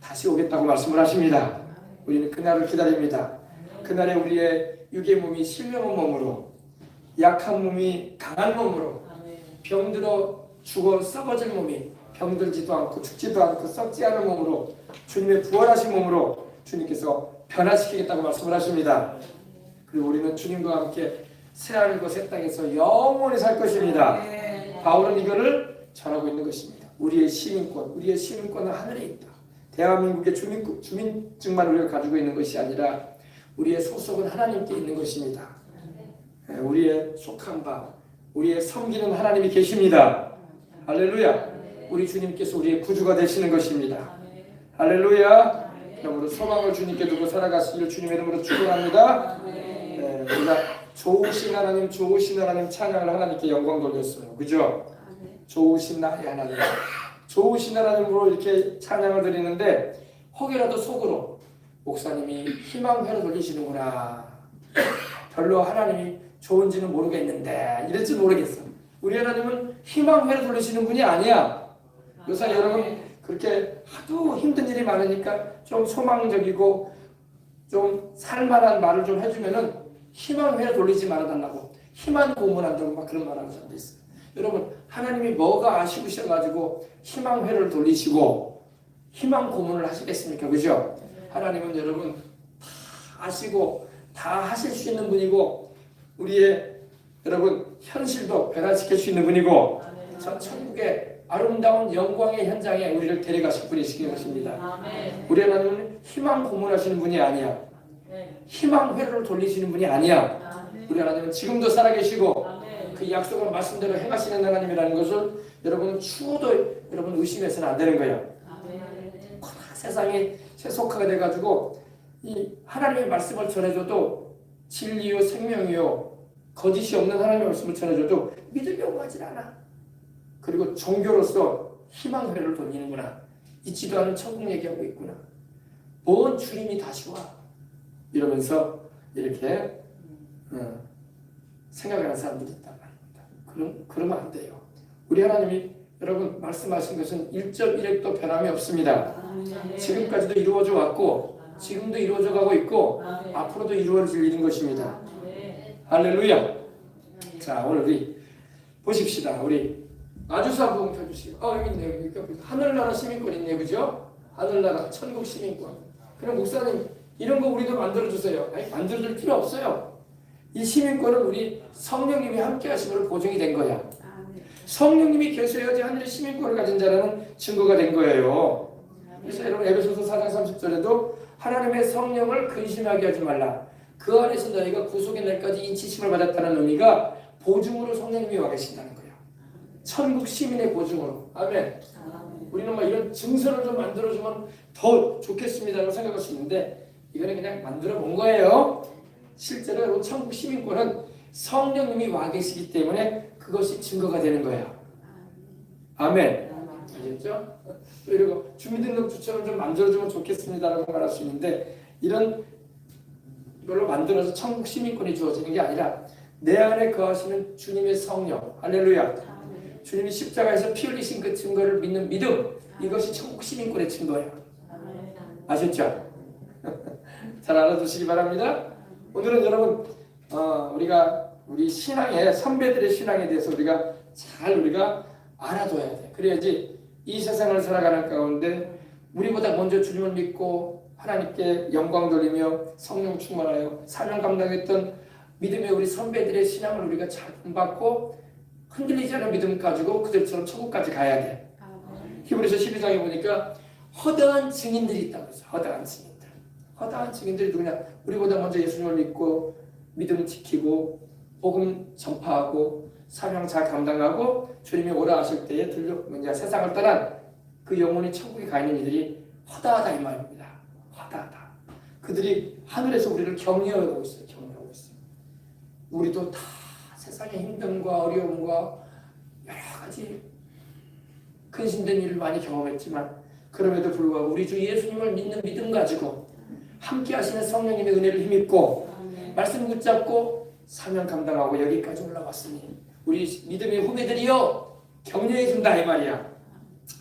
다시 오겠다고 말씀을 하십니다. 우리는 그날을 기다립니다. 그날에 우리의 육의 몸이 실명한 몸으로, 약한 몸이 강한 몸으로, 병들어 죽어 썩어질 몸이 병들지도 않고 죽지도 않고 썩지 않은 몸으로, 주님의 부활하신 몸으로 주님께서 변화시키겠다고 말씀을 하십니다. 그리고 우리는 주님과 함께 새하늘과 새 땅에서 영원히 살 것입니다. 바울은 이거를 전하고 있는 것입니다. 우리의 시민권은 하늘에 있다. 대한민국의 주민증만 우리가 가지고 있는 것이 아니라 우리의 소속은 하나님께 있는 것입니다. 우리의 속한 바, 우리의 섬기는 하나님이 계십니다. 할렐루야. 우리 주님께서 우리의 구주가 되시는 것입니다. 할렐루야. 그러므로 소망을 주님께 두고 살아가시기를 주님의 이름으로 축원합니다. 우리가 좋으신 하나님 찬양을 하나님께 영광 돌렸어요. 그죠? 좋으신 나의 하나님, 좋으신 하나님으로 이렇게 찬양을 드리는데 혹여라도 속으로 목사님이 희망회로 돌리시는구나, 별로 하나님이 좋은지는 모르겠는데 이럴지 모르겠어. 우리 하나님은 희망회로 돌리시는 분이 아니야. 요새 여러분 그렇게 하도 힘든 일이 많으니까 좀 소망적이고 좀 살만한 말을 좀 해주면은 희망회로 돌리지 말아달라고 희망 고문한다고 막 그런 말하는 사람도 있어요. 여러분, 하나님이 뭐가 아쉬우셔가지고 희망회를 돌리시고 희망 고문을 하시겠습니까? 그죠? 하나님은 여러분 다 아시고 다 하실 수 있는 분이고 우리의 여러분 현실도 변화시킬 수 있는 분이고 저 천국의 아름다운 영광의 현장에 우리를 데려가실 분이시긴 하십니다. 우리 하나님은 희망 고문하시는 분이 아니야. 희망 회로를 돌리시는 분이 아니야. 우리 하나님은 지금도 살아계시고 그 약속을 말씀대로 행하시는 하나님이라는 것을 여러분은 추호도 여러분 의심해서는 안 되는 거예요. 세상이 세속화가 돼가지고 이 하나님의 말씀을 전해줘도 진리요 생명이요 거짓이 없는 하나님의 말씀을 전해줘도 믿음이 오가질 않아. 그리고 종교로서 희망회를 돌리는구나, 있지도 않은 천국 얘기하고 있구나, 뭔 주님이 다시 와 이러면서 이렇게 생각하는 사람들이 있단 말입니다. 그러면 안 돼요. 우리 하나님이 여러분 말씀하신 것은 1.1핵도 변함이 없습니다. 지금까지도 이루어져 왔고 지금도 이루어져 가고 있고 앞으로도 이루어질 일인 것입니다. 할렐루야. 자, 오늘 우리 보십시다. 우리 아주사 부흥 펴주시고 여기 있네요. 하늘나라 시민권 있네요. 그죠? 하늘나라 천국 시민권. 그럼 목사님 이런 거 우리도 만들어주세요. 아니, 만들어줄 필요 없어요. 이 시민권은 우리 성령님이 함께 하심으로 보증이 된 거야. 성령님이 계셔야지 하늘의 시민권을 가진 자라는 증거가 된 거예요. 그래서 여러분 에베소서 4장 30절에도 하나님의 성령을 근심하게 하지 말라. 그 안에서 너희가 구속의 날까지 인치심을 받았다는 의미가 보증으로 성령님이 와 계신다는 거예요. 천국 시민의 보증으로. 아멘. 우리는 막 이런 증서를 좀 만들어주면 더 좋겠습니다라고 생각할 수 있는데 이거는 그냥 만들어 본 거예요. 실제로 천국 시민권은 성령님이 와 계시기 때문에 그것이 증거가 되는 거예요. 아멘. 아셨죠? 그리고 주민등록주처럼 좀 만들어주면 좋겠습니다라고 말할 수 있는데 이런 걸로 만들어서 천국 시민권이 주어지는 게 아니라 내 안에 거하시는 주님의 성령, 할렐루야. 주님이 십자가에서 피 흘리신 그 증거를 믿는 믿음, 이것이 천국 시민권의 증거예요. 아셨죠? 잘 알아두시기 바랍니다. 오늘은 여러분 우리 신앙의 선배들의 신앙에 대해서 우리가 알아둬야 돼. 그래야지 이 세상을 살아가는 가운데 우리보다 먼저 주님을 믿고 하나님께 영광 돌리며 성령 충만하여 사명 감당했던 믿음의 우리 선배들의 신앙을 우리가 잘 본받고 흔들리지 않은 믿음 가지고 그들처럼 천국까지 가야 돼. 히브리서 12장에 보니까 허다한 증인들이 있다고 해서 허다한 증인들이 누구냐? 우리보다 먼저 예수님을 믿고 믿음 지키고 복음 전파하고 사명 잘 감당하고 주님이 오라 하실 때에 세상을 떠난 그 영혼이 천국에 가 있는 이들이 허다하다 이 말입니다. 허다하다. 그들이 하늘에서 우리를 격려하고 있어요. 우리도 다 세상의 힘듦과 어려움과 여러 가지 근심된 일을 많이 경험했지만 그럼에도 불구하고 우리 주 예수님을 믿는 믿음 가지고 함께 하시는 성령님의 은혜를 힘입고 말씀 붙잡고 사명 감당하고 여기까지 올라왔으니 우리 믿음의 후배들이여 격려해 준다 이 말이야.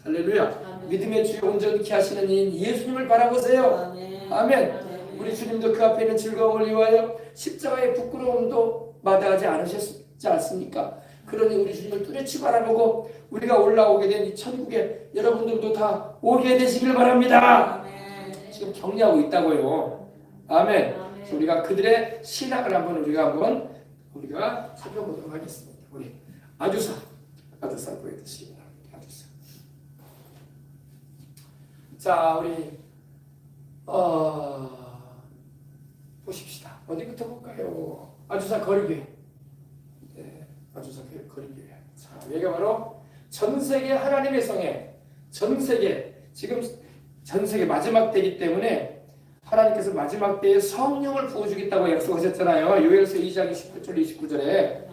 할렐루야. 믿음의 주에 온전케 하시는 이 예수님을 바라보세요. 아멘. 우리 주님도 그 앞에 있는 즐거움을 위하여 십자가의 부끄러움도 마다하지 않으셨지 않습니까? 그러니 우리 주님을 뚜렷이 바라보고 우리가 올라오게 된 이 천국에 여러분들도 다 오게 되시길 바랍니다. 지금 격려하고 있다고요. 아멘. 그래서 우리가 그들의 신앙을 우리가 살펴보도록 하겠습니다. 우리 아주사 보여드리겠습니다. 아주사. 자, 우리 보십시다. 어디부터 볼까요? 아주사 거리교회. 네, 아주사 거리교회. 자, 여기가 바로 전 세계 하나님의 성에, 지금 전 세계 마지막 때이기 때문에 하나님께서 마지막 때에 성령을 부어주겠다고 약속하셨잖아요. 요엘서 2장 28절 29절에.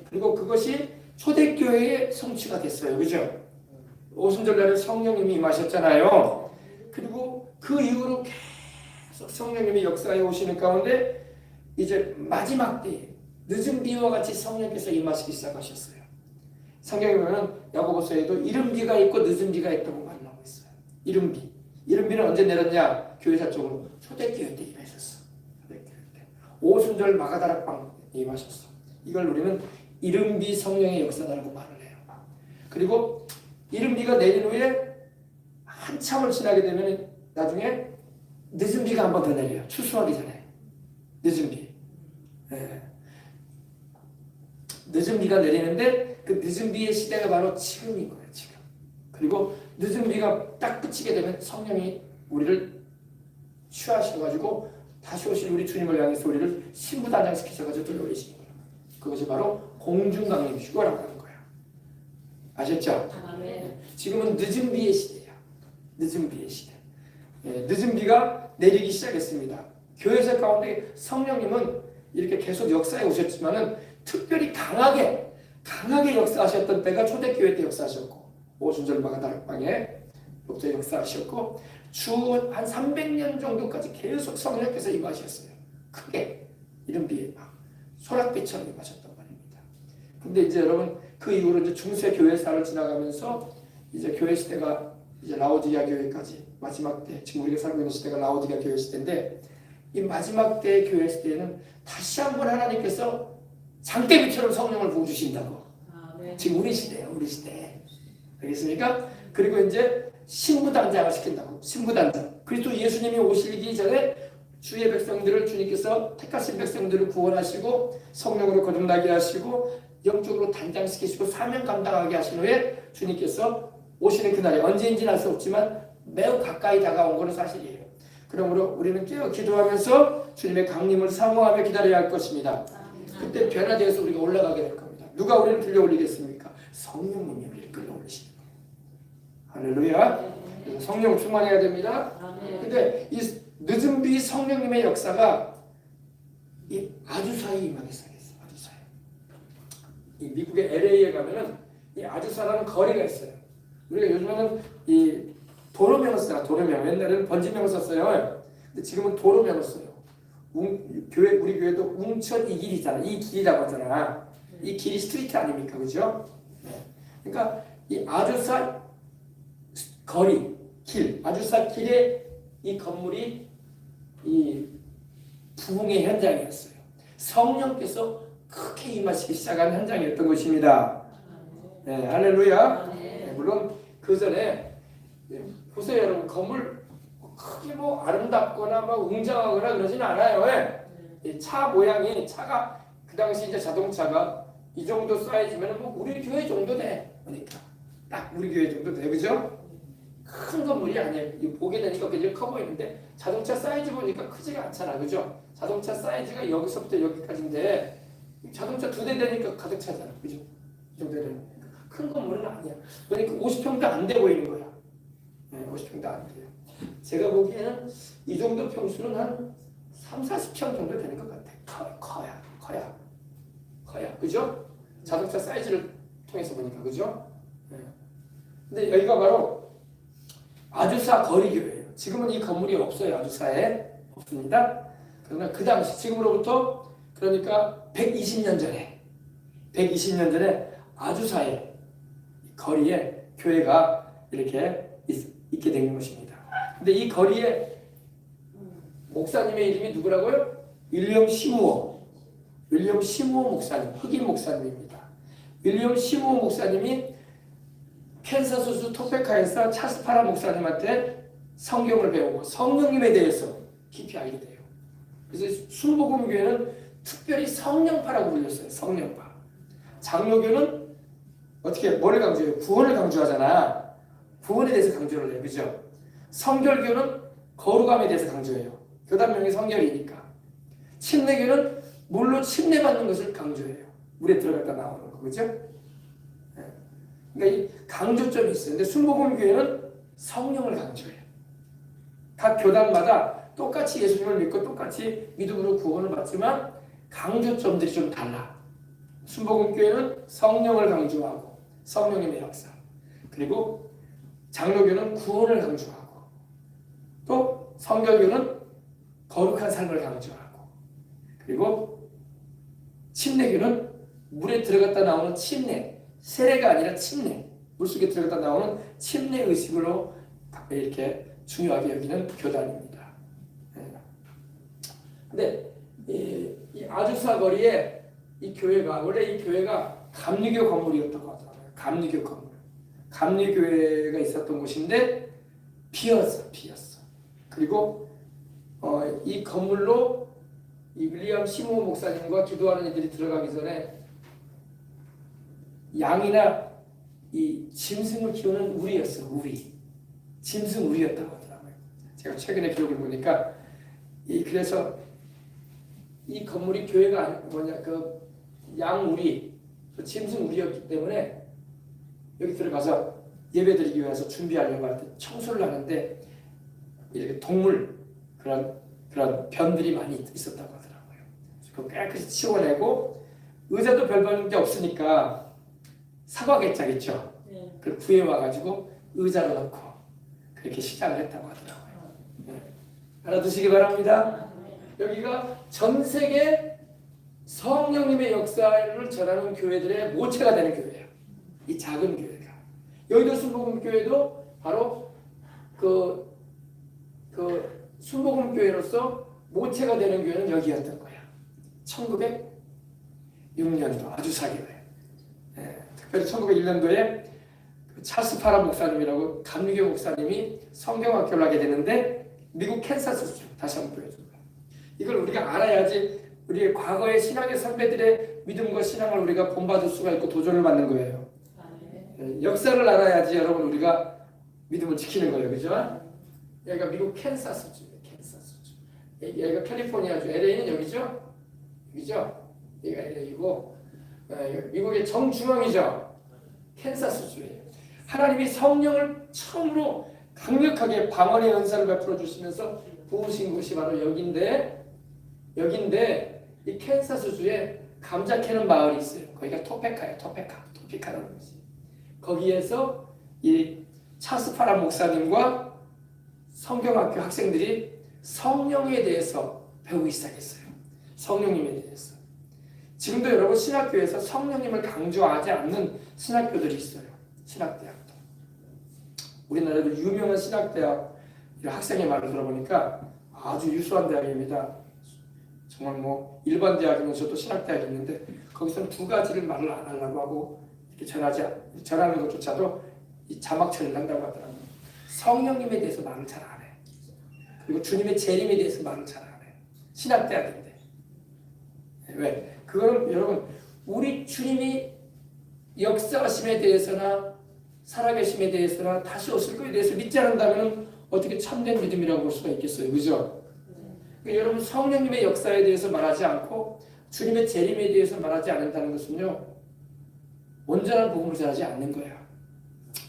그리고 그것이 초대교회의 성취가 됐어요. 그죠? 오순절날에 성령님이 임하셨잖아요. 그리고 그 이후로 계속 성령님이 역사에 오시는 가운데 이제 마지막 때에 늦은 비와 같이 성령께서 임하시기 시작하셨어요. 성경에 보면 야고보서에도 이른 비가 있고 늦은 비가 있다고 말하고 있어요. 이른 비는 언제 내렸냐? 교회사 쪽으로 초대교회 때 임하셨어. 초대교회 때. 오순절 마가다락방에 임하셨어. 이걸 우리는 이른 비 성령의 역사라고 말을 해요. 그리고 이른 비가 내린 후에 한참을 지나게 되면 나중에 늦은 비가 한 번 더 내려요. 추수하기 전에. 늦은 비. 네. 늦은 비가 내리는데 그 늦은 비의 시대가 바로 지금인 거예요. 지금. 그리고 늦은 비가 딱 그치게 되면 성령이 우리를 취하셔가지고 다시 오실 우리 주님을 향해서 우리를 신부단장시키셔가지고 들려오시는 거예요. 그것이 바로 공중강림 휴거라고 하는 거예요. 아셨죠? 네. 지금은 늦은 비의 시대야. 늦은 비의 시대. 네, 늦은 비가 내리기 시작했습니다. 교회사 가운데 성령님은 이렇게 계속 역사에 오셨지만은 특별히 강하게 역사하셨던 때가 초대교회 때 역사하셨고 오순절 마가다락방에 역사하셨고 주 한 300년 정도까지 계속 성령께서 임하셨어요. 크게 이른 비에 막 소락비처럼 임하셨단 말입니다. 근데 이제 여러분 그 이후로 이제 중세 교회사를 지나가면서 이제 교회 시대가 이제 라오디게아 교회까지 마지막 때 지금 우리가 살고 있는 시대가 라오디게아 교회 시대인데 이 마지막 때 교회 시대에는 다시 한번 하나님께서 장대비처럼 성령을 부어주신다고. 지금 우리 시대예요. 우리 시대. 알겠습니까? 그리고 이제 신부단장을 시킨다고. 신부단장. 그리스도 예수님이 오시기 전에 주의 백성들을 주님께서 택하신 백성들을 구원하시고 성령으로 거듭나게 하시고 영적으로 단장시키시고 사명 감당하게 하신 후에 주님께서 오시는 그날이 언제인지는 알 수 없지만 매우 가까이 다가온 것은 사실이에요. 그러므로 우리는 깨어 기도하면서 주님의 강림을 사모하며 기다려야 할 것입니다. 그때 변화되어서 우리가 올라가게 될 겁니다. 누가 우리를 들려올리겠습니까? 성령님이 우리를 끌어올리시는 거예요. 할렐루야. 그래서 성령 충만해야 됩니다. 근데 이 늦은 비 성령님의 역사가 이 아주사에 임하기 시작했어요. 아주사에. 이 미국의 LA에 가면은 이 아주사라는 거리가 있어요. 우리가 요즘에는 이 도로명을 써요. 도로명. 옛날에는 번지명을 썼어요. 근데 지금은 도로명을 써요. 우리 교회도 웅천 이 길이잖아. 이 길이라고 하잖아. 이 길이 스트리트 아닙니까? 그죠? 네. 그러니까 이 아주사 거리, 길, 아주사 길에 이 건물이 이 부흥의 현장이었어요. 성령께서 크게 임하시기 시작한 현장이었던 것입니다. 네, 할렐루야. 네, 물론 그 전에 보세요, 여러분. 건물 크게 뭐 아름답거나 막 웅장하거나 그러진 않아요. 예? 차 모양이 차가 그 당시 이제 자동차가 이 정도 사이즈면 뭐 우리 교회 정도 돼. 그러니까 딱 우리 교회 정도 돼, 그죠? 큰 건물이 아니에요. 보게 되니까 굉장히 커 보이는데 자동차 사이즈 보니까 크지가 않잖아, 그죠? 자동차 사이즈가 여기서부터 여기까지인데 자동차 2대 되니까 가득 차잖아, 그죠? 이 정도 되는 큰 건물은 아니야. 그러니까 50평도 안 돼 보이는 거야. 네, 50평도 안 돼요. 제가 보기에는 이 정도 평수는 한 30-40평 정도 되는 것 같아. 커야. 그죠? 자동차 사이즈를 통해서 보니까, 그죠? 네. 근데 여기가 바로 아주사 거리교회예요. 지금은 이 건물이 없어요. 아주사에 없습니다. 그러나 그 당시 지금으로부터 그러니까 120년 전에 아주사의 거리에 교회가 이렇게 있게 된 것입니다. 근데 이 거리에 목사님의 이름이 누구라고요? 윌리엄 시무어 목사님, 흑인 목사님입니다. 윌리엄 시무어 목사님이 캔사스주 토페카에서 찰스파라 목사님한테 성경을 배우고 성령님에 대해서 깊이 알게 돼요. 그래서 순복음교회는 특별히 성령파라고 불렸어요. 성령파. 장로교는 어떻게 뭐를 강조해요? 구원을 강조하잖아. 구원에 대해서 강조를 해요. 그죠? 성결교는 거룩함에 대해서 강조해요. 교단명이 성결이니까. 침례교는 물로 침례받는 것을 강조해요. 물에 들어갔다 나오는 거. 그죠? 그러니까 이 강조점이 있어요. 근데 순복음교회는 성령을 강조해요. 각 교단마다 똑같이 예수님을 믿고 똑같이 믿음으로 구원을 받지만 강조점들이 좀 달라. 순복음교회는 성령을 강조하고 성령님의 역사, 그리고 장로교는 구원을 강조하고, 또 성결교는 거룩한 삶을 강조하고, 그리고 침례교는 물에 들어갔다 나오는 침례, 세례가 아니라 침례, 물속에 들어갔다 나오는 침례 의식으로 이렇게 중요하게 여기는 교단입니다. 근데 이 아주사 거리에 이 교회가, 원래 이 교회가 감리교 건물이었다고 하더라고요. 감리교 건물. 감리교회가 있었던 곳인데 비었어. 그리고 이 건물로 이 윌리엄 시모 목사님과 기도하는 이들이 들어가기 전에 양이나 이 짐승을 키우는 우리였어요. 짐승 우리였다고 하더라고요. 제가 최근에 기록을 보니까 그래서 이 건물이 교회가 그 양우리, 짐승 우리였기 때문에 여기 들어가서 예배드리기 위해서 준비하려고 할 때 청소를 하는데 이렇게 동물 그런 변들이 많이 있었다고 하더라고요. 그거 깨끗이 치워내고, 의자도 별반 게 없으니까 사과개짝 그걸 구해와가지고 의자로 넣고 그렇게 시작을 했다고 하더라고요. 알아두시기 바랍니다. 여기가 전 세계 성령님의 역사를 전하는 교회들의 모체가 되는 교회예요. 이 작은 교회가. 여의도 순복음교회도 바로 그 순복음교회로서 모체가 되는 교회는 여기였던 거야. 1906년도 아주사교회. 특별히 1901년도에 찰스파라 목사님이라고 감리교 목사님이 성경학교를 하게 되는데 미국 캔사스주, 다시 한번 보여줍니다. 이걸 우리가 알아야지 우리의 과거의 신앙의 선배들의 믿음과 신앙을 우리가 본받을 수가 있고 도전을 받는 거예요. 역사를 알아야지 여러분 우리가 믿음을 지키는 거예요. 그죠? 여기가 미국 캔사스주예요. 여기가 캘리포니아주, LA는 여기죠? 여기죠? 여기가 LA이고 미국의 정중앙이죠. 캔사스주예요. 하나님이 성령을 처음으로 강력하게 방언의 은사를 베풀어 주시면서 부으신 곳이 바로 여긴데 이 캔사스주에 감자 캐는 마을이 있어요. 거기가 토피카라는 곳이. 거기에서 이 찰스파라 목사님과 성경학교 학생들이 성령에 대해서 배우기 시작했어요. 성령님에 대해서. 지금도 여러분 신학교에서 성령님을 강조하지 않는 신학교들이 있어요. 신학대학도. 우리나라도 유명한 신학대학 학생의 말을 들어보니까 아주 유수한 대학입니다. 정말 뭐 일반 대학이면서도 신학대학이 있는데 거기서는 두 가지를 말을 안 하려고 하고 이렇게 전하는 것조차도 이 자막 처리를 한다고 하더라고요. 성령님에 대해서 말을 잘 안 해. 그리고 주님의 재림에 대해서 말을 잘 안 해. 신학대학인데. 왜? 그거는 여러분 우리 주님이 역사하심에 대해서나 살아계심에 대해서나 다시 오실 것에 대해서 믿지 않는다면 어떻게 참된 믿음이라고 볼 수가 있겠어요. 그죠? 그러니까 여러분 성령님의 역사에 대해서 말하지 않고 주님의 재림에 대해서 말하지 않는다는 것은요. 온전한 복음을 전하지 않는 거야.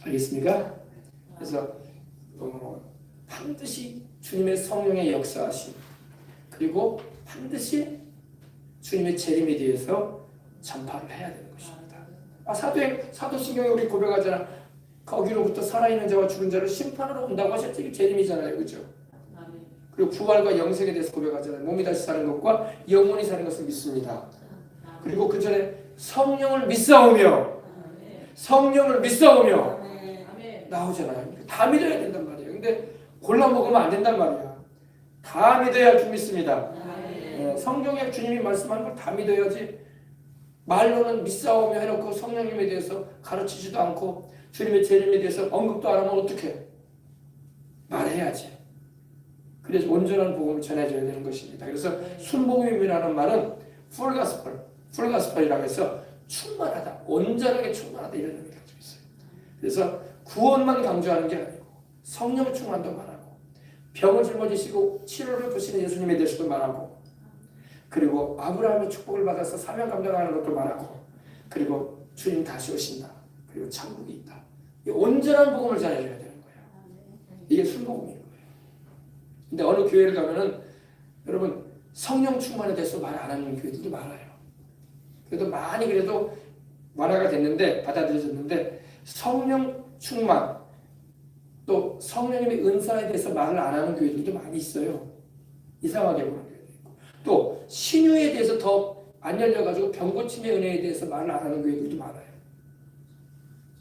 알겠습니까? 그래서 반드시 주님의 성령의 역사하심, 그리고 반드시 주님의 재림에 대해서 전파를 해야 되는 것입니다. 사도신경에 우리 고백하잖아. 거기로부터 살아있는 자와 죽은 자를 심판으로 온다고 하셨지. 이게 재림이잖아요. 그렇죠? 그리고 부활과 영생에 대해서 고백하잖아요. 몸이 다시 사는 것과 영혼이 사는 것을 믿습니다. 그리고 그 전에 성령을 믿사오며 나오잖아요. 다 믿어야 된단 말이에요. 근데 골라 먹으면 안 된단 말이야. 다 믿어야 주 믿습니다. 성경에 주님이 말씀하는 걸 다 믿어야지. 말로는 믿사오며 해놓고 성령님에 대해서 가르치지도 않고 주님의 재림에 대해서 언급도 안 하면 어떡해? 말해야지. 그래서 온전한 복음을 전해줘야 되는 것입니다. 그래서 순복음이라는 말은 풀가스펄이라고 해서 충만하다, 온전하게 충만하다 이런 의미가 가지고 있어요. 그래서 구원만 강조하는 게 아니고 성령 충만도 말하고 병을 짊어지시고 치료를 주시는 예수님에 대해서도 말하고 그리고 아브라함의 축복을 받아서 사명 감당하는 것도 말하고 그리고 주님 다시 오신다. 그리고 천국이 있다. 이 온전한 복음을 전해줘야 되는 거예요. 이게 순복음인 거예요. 근데 어느 교회를 가면은 여러분 성령 충만에 대해서 말 안 하는 교회들도 많아요. 그래도 많이 그래도 완화가 됐는데 받아들여졌는데 성령 충만 또 성령님의 은사에 대해서 말을 안 하는 교회들도 많이 있어요. 이상하게 보는 교회도 있고 또 신유에 대해서 더 안 열려가지고 병고침의 은혜에 대해서 말을 안 하는 교회들도 많아요.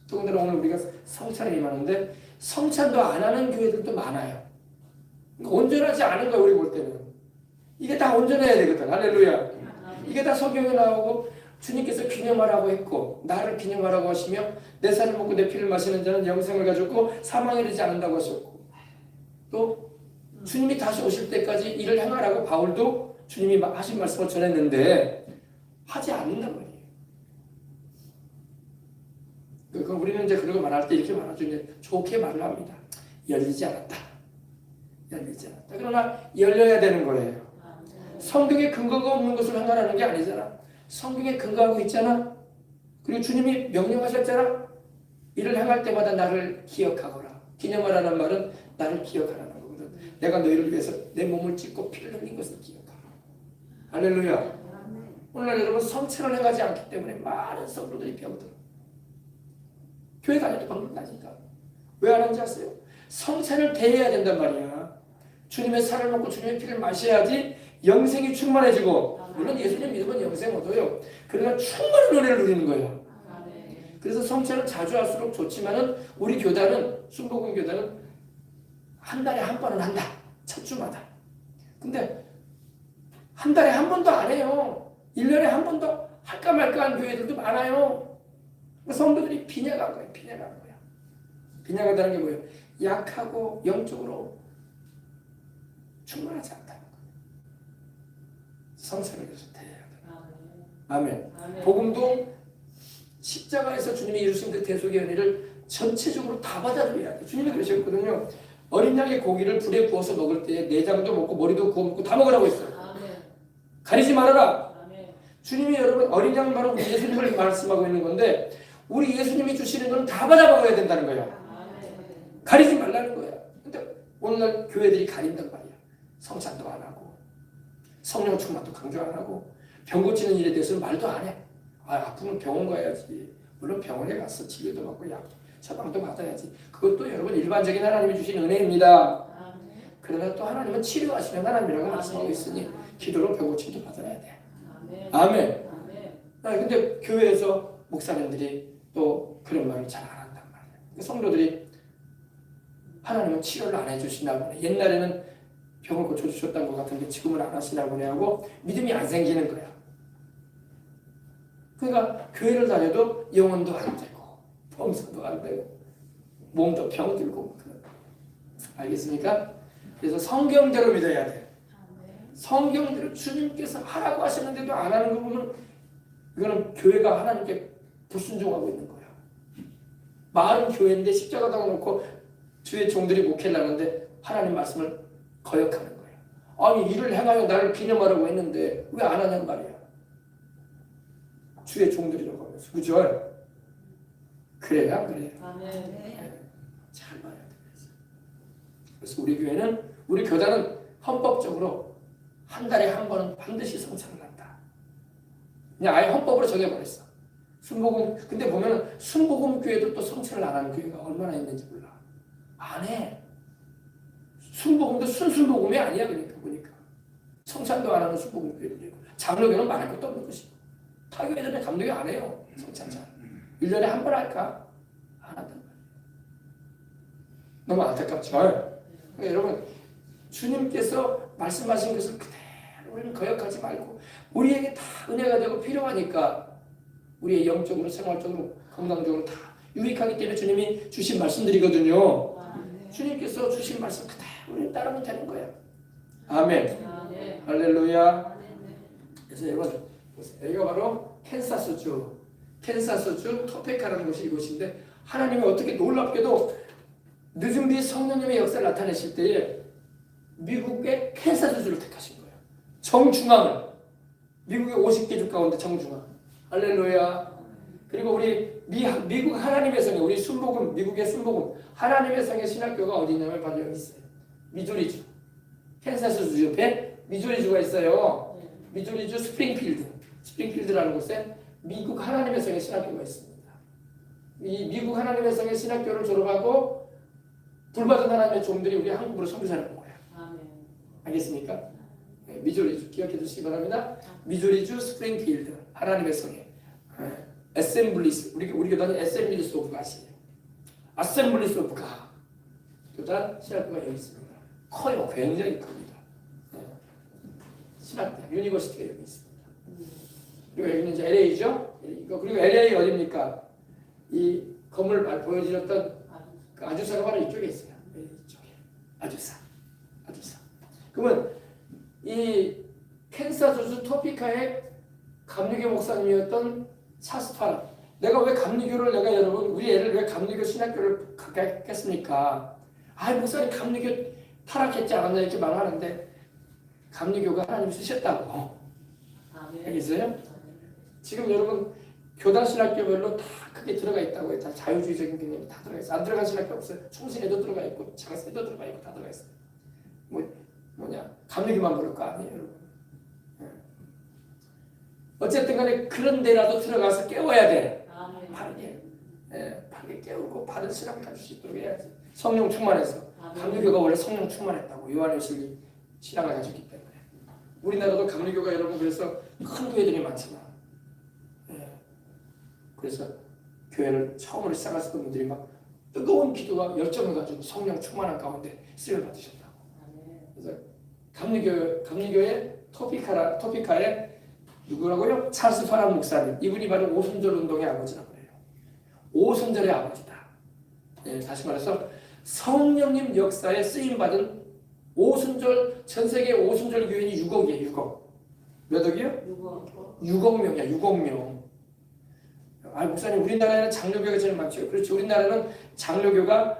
더군다나 오늘 우리가 성찬에 임하는데 성찬도 안 하는 교회들도 많아요. 그러니까 온전하지 않은 거예요. 우리 볼 때는 이게 다 온전해야 되거든. 할렐루야. 이게 다 성경에 나오고 주님께서 기념하라고 했고 나를 기념하라고 하시며 내 살을 먹고 내 피를 마시는 자는 영생을 가졌고 사망에 이르지 않는다고 하셨고 또 주님이 다시 오실 때까지 이를 행하라고 바울도 주님이 하신 말씀을 전했는데 하지 않는단 말이에요. 그러니까 우리는 이제 그러고 말할 때 이렇게 말하죠. 이제 좋게 말을 합니다. 열리지 않았다. 열리지 않았다. 그러나 열려야 되는 거예요. 성경에 근거가 없는 것을 행하라는 게 아니잖아. 성경에 근거하고 있잖아. 그리고 주님이 명령하셨잖아. 이를 행할 때마다 나를 기억하거라. 기념하라는 말은 나를 기억하라는 거거든. 내가 너희를 위해서 내 몸을 찢고 피를 흘린 것을 기억하라. 할렐루야. 오늘날 여러분 성찬을 행하지 않기 때문에 많은 성도들이 병들어. 교회 다녀도 병든다니까. 왜 안 하는지 아세요? 성찬을 대해야 된단 말이야. 주님의 살을 먹고 주님의 피를 마셔야지 영생이 충만해지고 물론 예수님 믿으면 영생 얻어요. 그러나 충만한 은혜를 누리는 거예요. 그래서 성찬을 자주 할수록 좋지만은 우리 교단은 순복음 교단은 한 달에 한 번은 한다. 첫 주마다. 근데 한 달에 한 번도 안 해요. 1년에 한 번도 할까 말까 하는 교회들도 많아요. 성도들이 빈약한 거예요. 빈약한 거야. 빈약하다는 게 뭐예요? 약하고 영적으로 충만하지 않다는 거예요. 성찬을 위해서 대해야 돼요. 아멘. 복음도 십자가에서 주님이 이루신 그 대속의 은혜를 전체적으로 다 받아들여야 돼요. 주님이 그러셨거든요. 어린 양의 고기를 불에 구워서 먹을 때 내장도 먹고 머리도 구워 먹고 다 먹으라고 했어요. 가리지 말아라. 주님이 여러분 어린 양 바로 우리 예수님을 말씀하고 있는 건데 우리 예수님이 주시는 건 다 받아 먹어야 된다는 거예요. 가리지 말라는 거야. 근데 오늘날 교회들이 가린단 말이야. 성찬도 안 하고 성령 충만도 강조 안 하고 병 고치는 일에 대해서는 말도 안 해. 아프면 병원 가야지. 물론 병원에 가서 치료도 받고 약 처방도 받아야지. 그것도 여러분 일반적인 하나님이 주신 은혜입니다. 그러나 또 하나님은 치료하시는 하나님이라고 말씀하고 있으니 기도로 병 고침도 받아야 돼. 아멘. 근데 교회에서 목사님들이 또 그런 말을 잘 안 한단 말이에요. 성도들이 하나님은 치료를 안 해주시나 보네. 옛날에는 병을 고쳐주셨던 것 같은데 지금은 안 하시나 보네 하고 믿음이 안 생기는 거야. 그러니까 교회를 다녀도 영혼도 안 되고 범사도 안 되고 몸도 병들고 알겠습니까? 그래서 성경대로 믿어야 돼. 성경대로 주님께서 하라고 하셨는데도 안 하는 거 보면 이거는 교회가 하나님께 불순종하고 있는 거야. 말은 교회인데 십자가 달아놓고 주의 종들이 목회를 하는데 하나님 말씀을 거역하는 거예요. 아니 이를 행하여 나를 기념하라고 했는데 왜 안 하냔 말이야. 주의 종들이라고 하면서 그죠? 그래야 그래요. 네. 잘 봐야 돼. 그래서 우리 교회는 우리 교단은 헌법적으로 한 달에 한 번은 반드시 성찬을 한다. 그냥 아예 헌법으로 정해버렸어. 순복음 근데 보면은 순복음 교회도 또 성찬을 안 하는 교회가 얼마나 있는지 몰라. 안 해. 순복음도 순순복음이 아니야. 그러니까 보니까 성찬도 안 하는 순복음 교회들이고 장로교는 말할 것도 없는 것이고 타교회들은 감독이 안 해요. 성찬 잘 1년에 한 번 할까? 안 한단 말이야. 너무 안타깝죠. 그러니까 여러분 주님께서 말씀하신 것을 그대로 우리는 거역하지 말고 우리에게 다 은혜가 되고 필요하니까 우리의 영적으로 생활적으로 건강적으로 다 유익하기 때문에 주님이 주신 말씀들이거든요. 주님께서 주신 말씀 그대로 우리는 따르면 되는 거예요. 아멘. 할렐루야. 그래서 여러분 보세요. 여기가 바로 캔사스주 토페카라는 곳이 이곳인데 하나님이 어떻게 놀랍게도 늦은 뒤 성령님의 역사를 나타내실 때에 미국의 캔사스주를 택하신 거예요. 정중앙을. 미국의 50개 주 가운데 정중앙. 할렐루야. 그리고 우리 미국 하나님의 성에 우리 순복음 미국의 순복음 하나님의 성의 신학교가 어디 있냐면 바로 여기 있어요. 미주리주. 캔사스주 옆에 미주리주가 있어요. 미주리주 스프링필드라는 곳에 미국 하나님의 성의 신학교가 있습니다. 이 미국 하나님의 성의 신학교를 졸업하고 불받은 하나님의 종들이 우리 한국으로 선교사를 온 거예요. 알겠습니까? 네, 미주리주 기억해 주시기 바랍니다. 미주리주 스프링필드 하나님의 성에 애셈블리스 우리 교단은 애셈블리스 오브 갓이에요. 아셈블리스 오브 갓 교단 신학교가 여기 있습니다. 커요. 굉장히 큽니다. 네. 신학대 유니버시티가 여기 있습니다. 그리고 여기는 이제 LA죠. 그리고 LA 어디입니까? 이 건물 보여주셨던 그 아주사가 바로 이쪽에 있어요. 이쪽에 아주사. 그러면 이 캔사스주 토피카의 감리교 목사님이었던 찰스 파람. 내가 왜 감리교를 여러분 우리 애를 왜 감리교 신학교를 갖게 했겠습니까? 목사님 감리교 타락했지 않았나 이렇게 말하는데 감리교가 하나님 쓰셨다고. 알겠어요? 지금 여러분 교단 신학교별로 다 크게 들어가 있다고 해요. 다 자유주의적인 개념이 다 들어가 있어요. 안 들어간 신학교 없어요. 충신에도 들어가 있고 장세도 들어가 있고 다 들어가 있어요. 감리교만 모를 거 아니에요, 여러분. 어쨌든 간에 그런 데라도 들어가서 깨워야 돼. 바르게 깨우고 바른 신앙을 가질 수 있도록 해야지. 성령 충만해서. 감리교가 원래 성령 충만했다고. 요한일서 신앙을 가졌기 때문에. 우리나라도 감리교가 여러분 그래서 큰 교회들이 많지만 그래서 교회를 처음으로 시작하셨던 분들이 막 뜨거운 기도와 열정을 가지고 성령 충만한 가운데 쓰임 받으셨다고. 그래서 감리교의 토피카의 누구라고요? 찰스 파람 목사님. 이분이 바로 오순절 운동의 아버지라고 해요. 오순절의 아버지다. 다시 말해서 성령님 역사에 쓰임받은 오순절, 전 세계 오순절 교인이 6억이에요. 6억. 몇 억이요? 6억 명이야. 6억 명. 목사님 우리나라에는 장로교가 제일 많죠. 그렇죠. 우리나라는 장로교가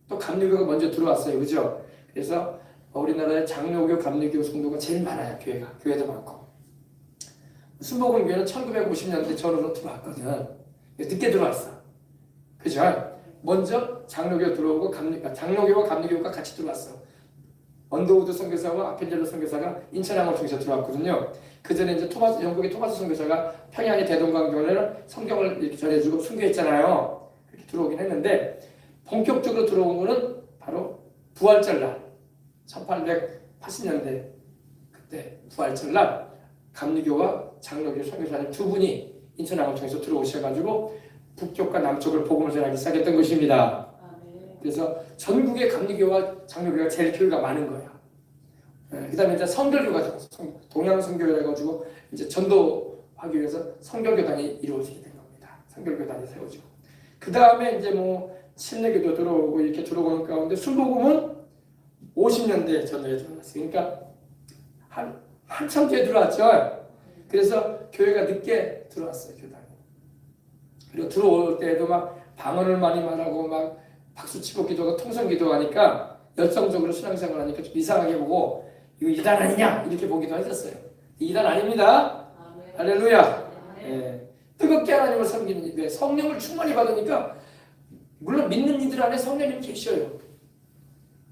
또 감리교가 먼저 들어왔어요. 그죠? 그래서 우리나라에 장로교, 감리교 성도가 제일 많아요. 교회도 많고. 순복음교회는 1950년대 전후로 들어왔거든. 늦게 들어왔어. 그죠? 먼저 장로교 들어오고 장로교와 감리교가 같이 들어왔어. 언더우드 선교사와 아펜젤로 선교사가 인천항을 통해서 들어왔거든요. 그 전에 이제 영국의 토마스 선교사가 평양의 대동강교회를 성경을 이렇게 전해주고 순교했잖아요. 그렇게 들어오긴 했는데 본격적으로 들어온 거는 바로 부활절날 1880년대 그때 부활절날 감리교와 장로교 선교사님 두 분이 인천항을 통해서 들어오셔가지고 북쪽과 남쪽을 복음을 전하기 시작했던 것입니다. 그래서 전국의 감리교와 장로교가 제일 교회가 많은 거야. 그 다음에 이제 성결교가 들어왔어. 동양성교회라 해가지고 이제 전도하기 위해서 성결교단이 이루어지게 된 겁니다. 성결교단이 세워지고. 그 다음에 이제 침례교도 들어오고 이렇게 들어오는 가운데 순복음은 50년대 전후에 들어왔어요. 그러니까 한참 뒤에 들어왔죠. 그래서 교회가 늦게 들어왔어요. 교단이. 그리고 들어올 때에도 막 방언을 많이 말하고 막 박수치고 기도하고 통성 기도하니까 열성적으로 신앙생활 하니까 좀 이상하게 보고 이거 이단 아니냐 이렇게 보기도 했었어요. 이단 아닙니다. 할렐루야. 뜨겁게 하나님을 섬기는 왜 성령을 충만히 받으니까 물론 믿는 이들 안에 성령님이 계셔요.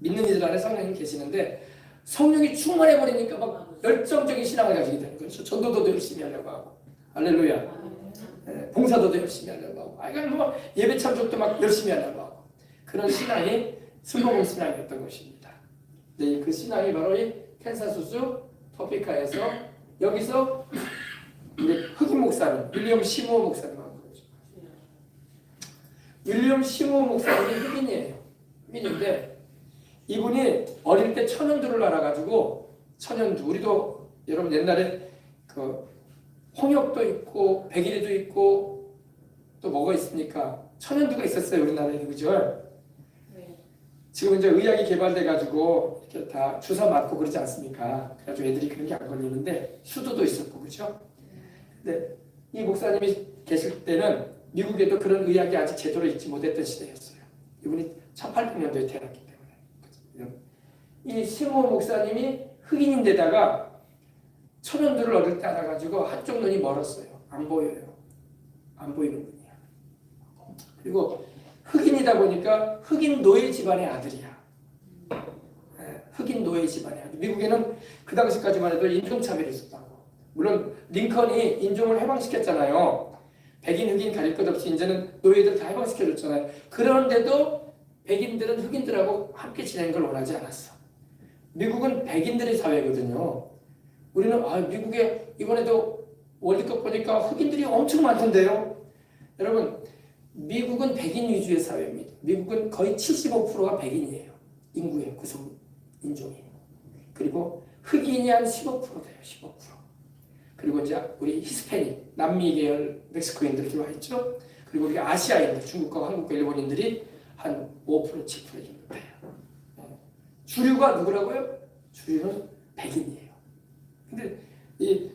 믿는 이들 안에 성령님이 계시는데 성령이 충만해 버리니까 막 열정적인 신앙을 가지게 되는 거죠. 전도도 열심히 하려고 하고 할렐루야. 봉사도 열심히 하려고 하고 예배 참석도 막 열심히 하려고 하고 그런 신앙이 순복음 신앙이었던 것입니다. 그 신앙이 바로 이 캔사스주 토피카에서 여기서 흑인 목사님 윌리엄 시모 목사님하고 그러죠. 윌리엄 시모 목사님이 흑인이에요. 흑인인데 이분이 어릴 때 천연두를 알아가지고 천연두 우리도 여러분 옛날에 그 홍역도 있고 백일이도 있고 또 뭐가 있습니까? 천연두가 있었어요 우리나라에 그죠? 지금 이제 의학이 개발돼가지고 이렇게 다 주사 맞고 그러지 않습니까? 그래가지고 애들이 그런 게 안 걸리는데 수두도 있었고 그죠? 근데 이 목사님이 계실 때는 미국에도 그런 의학이 아직 제대로 있지 못했던 시대였어요. 이분이 1800년도에 태어났기 때문에. 이 시모 목사님이 흑인인데다가 천연두를 어릴 때 알아가지고 한쪽 눈이 멀었어요. 안 보여요. 안 보이는 분이야. 그리고 흑인이다 보니까 흑인 노예 집안의 아들이야. 흑인 노예 집안의 아들. 미국에는 그 당시까지만 해도 인종차별이 있었다고. 물론 링컨이 인종을 해방시켰잖아요. 백인 흑인 가릴 것 없이 이제는 노예들 다 해방시켜줬잖아요. 그런데도 백인들은 흑인들하고 함께 지내는 걸 원하지 않았어. 미국은 백인들의 사회거든요. 우리는 미국에 이번에도 월드컵 보니까 흑인들이 엄청 많던데요. 여러분 미국은 백인 위주의 사회입니다. 미국은 거의 75%가 백인이에요. 인구의 구성 인종이. 그리고 흑인이 한 15% 돼요. 15%. 그리고 이제 우리 히스패닉, 남미 계열 멕시코인들 이렇게 와 있죠. 그리고 우리 아시아인들, 중국과 한국과 일본인들이 한 5%, 7% 정도 돼요. 주류가 누구라고요? 주류는 백인이에요. 근데 이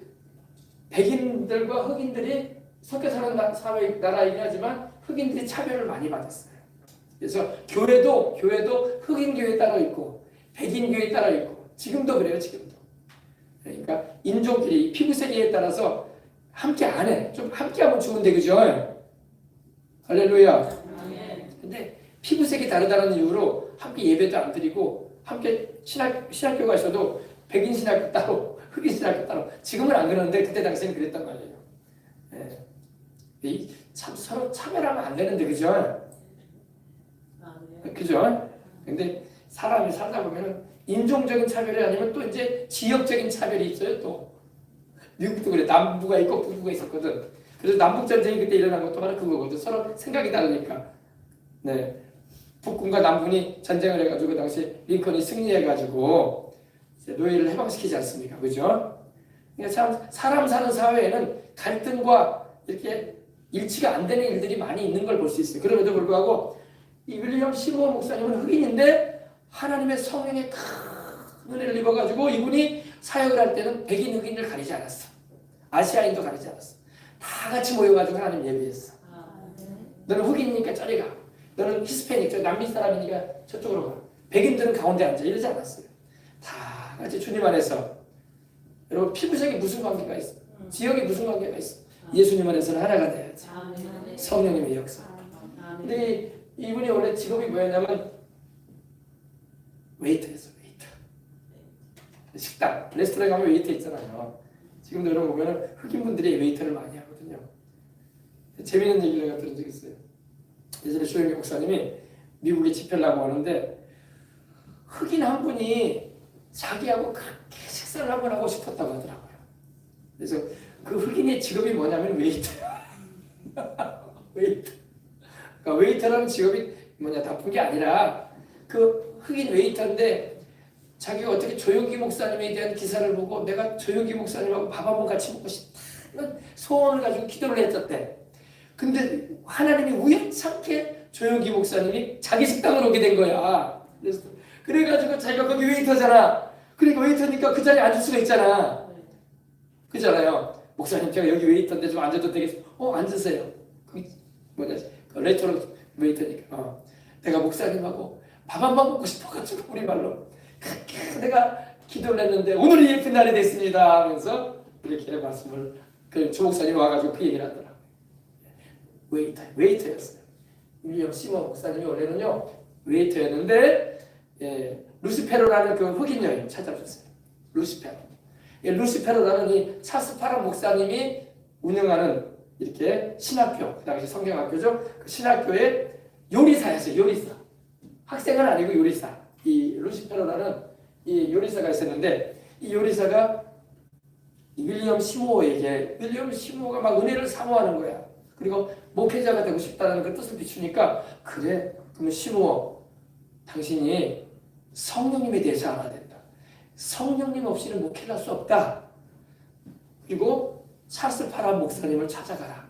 백인들과 흑인들이 섞여 사는 사회 나라이긴 하지만 흑인들이 차별을 많이 받았어요. 그래서 교회도 흑인 교회 따로 있고 백인 교회 따로 있고 지금도 그래요. 지금도. 그러니까 인종끼리 피부색에 따라서 함께 안 해. 좀 함께하면 좋은데 그죠? 할렐루야. 근데 피부색이 다르다는 이유로 함께 예배도 안 드리고 함께 신학교가 있어도 백인 신학교 따로 흑인 신학교 따로 지금은 안 그러는데 그때 당시에는 그랬단 말이에요. 참 서로 차별하면 안 되는데 그죠? 그죠? 근데 사람이 살다 보면은 인종적인 차별이 아니면 또 이제 지역적인 차별이 있어요. 또 미국도 그래. 남부가 있고 북부가 있었거든. 그래서 남북 전쟁이 그때 일어난 것도 바로 그거거든. 서로 생각이 다르니까. 네, 북군과 남군이 전쟁을 해가지고 당시 링컨이 승리해가지고 이제 노예를 해방시키지 않습니까? 그죠? 그러니까 참 사람 사는 사회에는 갈등과 이렇게 일치가 안 되는 일들이 많이 있는 걸 볼 수 있어요. 그럼에도 불구하고 이 윌리엄 시모 목사님은 흑인인데 하나님의 성령의 큰 은혜를 입어가지고 이분이 사역을 할 때는 백인 흑인을 가리지 않았어. 아시아인도 가리지 않았어. 다 같이 모여가지고 하나님 예배했어. 너는 흑인이니까 저리 가. 너는 히스패닉, 저 남미 사람이니까 저쪽으로 가. 백인들은 가운데 앉아. 이러지 않았어요. 다 같이 주님 안에서. 여러분 피부색이 무슨 관계가 있어? 지역이 무슨 관계가 있어? 예수님 안에서는 하나가 돼야지. 성령님의 역사. 근데 이분이 원래 직업이 뭐였냐면 웨이터였어. 웨이터. 식당, 레스토랑 가면 웨이터 있잖아요. 지금도 여러분 보면 흑인분들이 웨이터를 많이 하거든요. 재미있는 얘기를 내가 들은 적이 있어요. 예전에 조영기 목사님이 미국에 집회를 하고 하는데 흑인 한 분이 자기하고 그렇게 식사를 한번 하고 싶었다고 하더라고요. 그래서 그 흑인의 직업이 뭐냐면 웨이터야. 웨이터. 그러니까 웨이터라는 직업이 나쁜 게 아니라 그 흑인 웨이터인데 자기가 어떻게 조용기 목사님에 대한 기사를 보고 내가 조용기 목사님하고 밥 한번 같이 먹고 싶다는 소원을 가지고 기도를 했었대. 근데 하나님이 우연찮게 조용기 목사님이 자기 식당을 오게 된 거야. 그래가지고 자기가 거기 웨이터잖아. 그러니까 웨이터니까 그 자리에 앉을 수가 있잖아. 그잖아요. 목사님 제가 여기 웨이터인데 좀 앉아도 되겠어요? 앉으세요. 레스토랑 웨이터니까. 내가 목사님하고 밥 한 번 먹고 싶어가지고 우리말로 내가 기도를 했는데 오늘이 예쁜 날이 됐습니다 하면서 이렇게 말씀을 그 조목사님이 와가지고 그 얘기를 하더라고요. 웨이터였어요. 윌리엄 시모 목사님이 원래는요 웨이터였는데 루시페로라는 그 흑인 여인 찾아주셨어요. 루시페로. 루시페로라는 이 찰스 파라 목사님이 운영하는 이렇게 신학교, 그 당시 성경학교죠. 그 신학교의 요리사였어요. 요리사. 학생은 아니고 요리사. 이 루시페로라는 이 요리사가 있었는데 이 요리사가 윌리엄 시모가 막 은혜를 사모하는 거야. 그리고 목회자가 되고 싶다는 그 뜻을 비추니까 그래 그러면 시모 당신이 성령님에 대해서 알아야 된다. 성령님 없이는 목회를 할 수 없다. 그리고 찰스 파란 목사님을 찾아가라.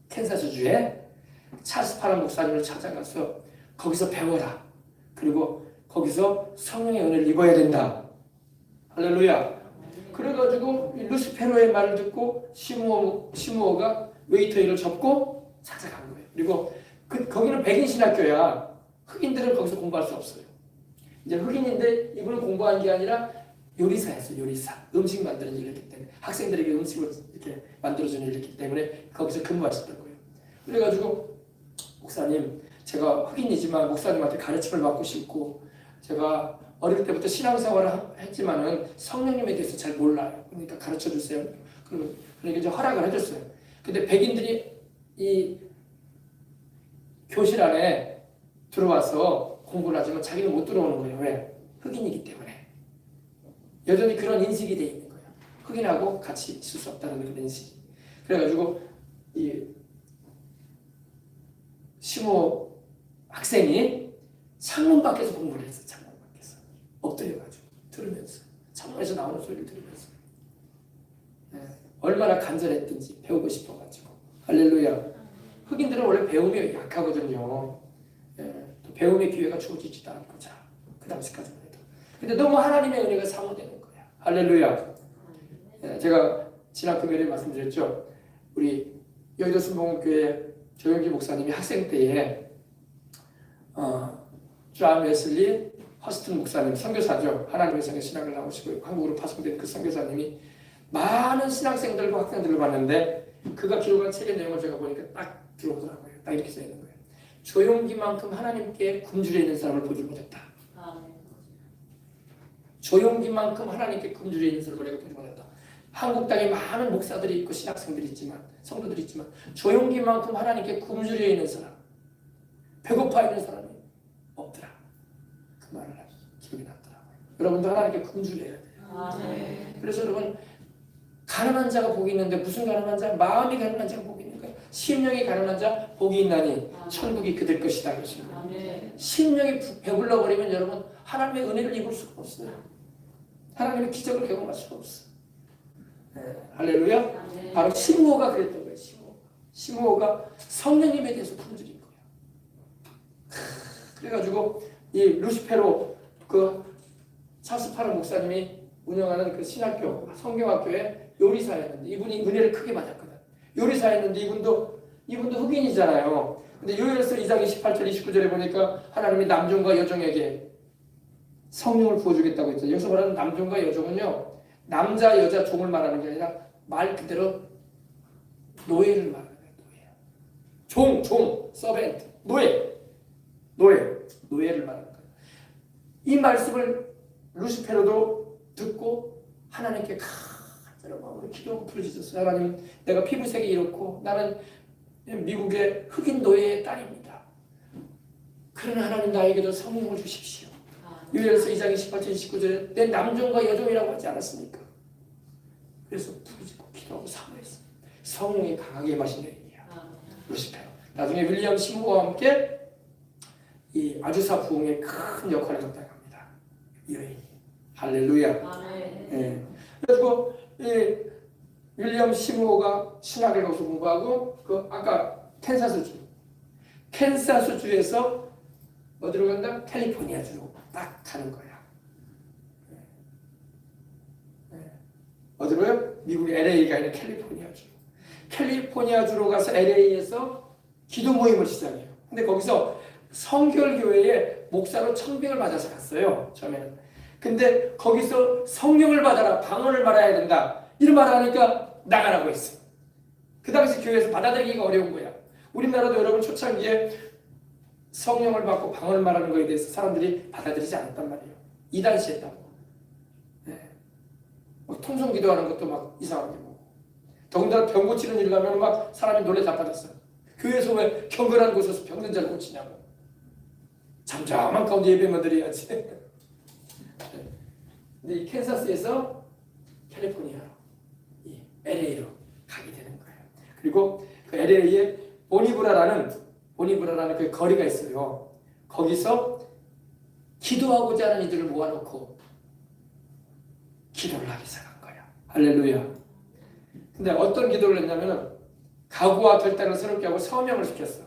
캔사스주에 찰스 파란 목사님을 찾아가서 거기서 배워라. 그리고 거기서 성령의 은혜를 입어야 된다. 할렐루야. 그래가지고 루시페로의 말을 듣고 시므오가 웨이터 일을 접고 찾아간 거예요. 그리고 거기는 백인 신학교야. 흑인들은 거기서 공부할 수 없어요. 이제 흑인인데 이분은 공부한 게 아니라 요리사였어요. 요리사. 음식 만드는 일을 했기 때문에 학생들에게 음식을 이렇게 만들어주는 일을 했기 때문에 거기서 근무하셨던 거예요. 그래가지고 목사님, 제가 흑인이지만 목사님한테 가르침을 받고 싶고 제가 어릴 때부터 신앙생활을 했지만은 성령님에 대해서 잘 몰라요. 그러니까 가르쳐 주세요. 그러니까 이제 허락을 해줬어요. 근데 백인들이 이 교실 안에 들어와서 공부를 하지만 자기는 못 들어오는 거예요. 왜? 흑인이기 때문에. 여전히 그런 인식이 돼 있는 거예요. 흑인하고 같이 있을 수 없다는 그런 인식. 그래가지고 이 시모 학생이 창문 밖에서 공부를 했어. 창문 밖에서 엎드려가지고 들으면서 창문에서 나오는 소리를 들으면서 얼마나 간절했든지 배우고 싶어가지고. 할렐루야. 흑인들은 원래 배움이 약하거든요. 또 배움의 기회가 주어지지도 않고 그 당시까지만 해도. 근데 너무 하나님의 은혜가 사모되는 거야. 할렐루야. 제가 지난 금요일에 말씀드렸죠. 우리 여의도 순복음교회 조영기 목사님이 학생 때에 존 웨슬리 허스튼 목사님, 선교사죠. 하나님의 성에 신학을 나오시고 한국으로 파송된 그 선교사님이 많은 신학생들과 학생들을 봤는데 그가 기록한 책의 내용을 제가 보니까 딱 들어오더라고요. 딱 이렇게 써 있는 거예요. 조용기만큼 하나님께 굶주려 있는 사람을 보지 못했다. 조용기만큼 하나님께 굶주려 있는 사람을 내가 보지 못했다. 한국 땅에 많은 목사들이 있고 신학생들이 있지만 성도들이 있지만 조용기만큼 하나님께 굶주려 있는 사람, 배고파 있는 사람이 없더라. 그 말을 기억이 났더라고요. 여러분도 하나님께 굶주려야 돼요. 그래서 여러분 가난한 자가 복이 있는데 무슨 가난한 자? 마음이 가난한 자가 복이 있는 거예요. 심령이 가난한 자 복이 있나니 천국이 그들 것이다. 심령이 배불러 버리면 여러분 하나님의 은혜를 입을 수가 없어요. 하나님의 기적을 경험할 수가 없어요. 할렐루야. 바로 시므오가 그랬던 거예요. 시므오가 성령님에 대해서 굶주린 거예요. 그래가지고 이 루시페로 그 찰스 파란 목사님이 운영하는 그 신학교 성경학교에 요리사였는데 이분이 은혜를 크게 받았거든. 요리사였는데 이분도 흑인이잖아요. 근데 요엘서 2장 28절 29절에 보니까 하나님이 남종과 여종에게 성령을 부어주겠다고 했죠. 여기서 말하는 남종과 여종은요, 남자 여자 종을 말하는 게 아니라 말 그대로 노예를 말하는 거예요. 종, 서벤트, 노예를 말하는 거예요. 이 말씀을 루시페로도 듣고 하나님께 간절한 마음으로 기도하고 부르짖었어요. 하나님, 내가 피부색이 이렇고 나는 미국의 흑인 노예의 딸입니다. 그러나 하나님 나에게도 성령을 주십시오. 요엘서 2장 28절 29절에 내 남종과 여종이라고 하지 않았습니까? 그래서 부르짖고 기도하고 사모했어요. 성령이 강하게 임하신 여인이야. 루시페로. 나중에 윌리엄 시므오와 함께 이 아주사 부흥에 큰 역할을 감당합니다. 이 여인이. 할렐루야. 네. 그리고 이 윌리엄 시므오가 신학을 거기서 공부하고 그 아까 캔사스주에서 어디로 간다? 캘리포니아주로 딱 가는 거야. 어디로요? 미국의 LA가 아니라 캘리포니아주. 캘리포니아주로 가서 LA에서 기도 모임을 시작해요. 근데 거기서 성결교회에 목사로 청빙을 받아서 갔어요. 처음에는. 근데 거기서 성령을 받아라, 방언을 말해야 된다. 이런 말을 하니까 나가라고 했어요. 그 당시 교회에서 받아들이기가 어려운 거야. 우리나라도 여러분 초창기에 성령을 받고 방언을 말하는 거에 대해서 사람들이 받아들이지 않았단 말이에요. 이단시했다고. 통성 기도하는 것도 막 이상하게 보고. 더군다나 병 고치는 일을 하면 막 사람이 놀래 자빠졌어요. 교회에서 왜 경건한 곳에서 병든 자를 고치냐고. 잠잠한 가운데 예배만 드려야지. 근데 이 캔사스에서 캘리포니아로, 이 LA로 가게 되는 거예요. 그리고 그 LA에 보니브라라는 그 거리가 있어요. 거기서 기도하고자 하는 이들을 모아놓고 기도를 하기 시작한 거야. 할렐루야. 근데 어떤 기도를 했냐면은 가구와 결단을 새롭게 하고 서명을 시켰어.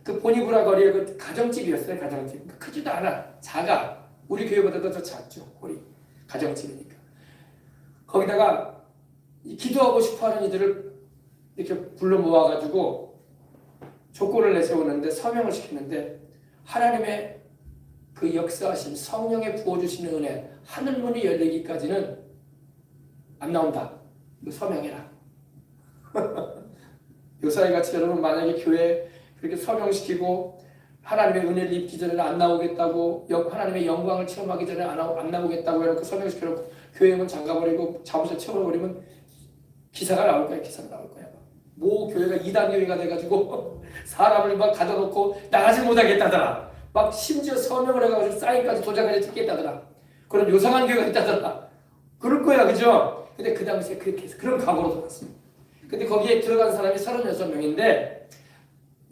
그 보니브라 거리에 그 가정집이었어요. 가정집. 크지도 않아. 작아. 우리 교회보다도 더 작죠. 우리 가정집이니까. 거기다가 기도하고 싶어하는 이들을 이렇게 불러 모아가지고 조건을 내세우는데 서명을 시켰는데 하나님의 그 역사하신 성령의 부어주시는 은혜 하늘문이 열리기까지는 안 나온다. 이거 서명해라. 요사이같이 여러분 만약에 교회에 그렇게 서명시키고 하나님의 은혜를 입기 전에는 안 나오겠다고 하나님의 영광을 체험하기 전에 안 나오겠다고 해놓고 서명시켜놓고 교회문 잠가버리고 자부서 채워버리면 기사가 나올 거야. 기사가 나올 거야. 모 교회가 이단 교회가 돼가지고 사람을 막 가둬놓고 나가지 못하겠다더라. 막 심지어 서명을 해가지고 사인까지 도장까지 찍겠다더라. 그런 요상한 교회가 있다더라. 그럴 거야. 그죠? 근데 그 당시에 그렇게 해서 그런 각오로 들어갔어요. 근데 거기에 들어간 사람이 36명인데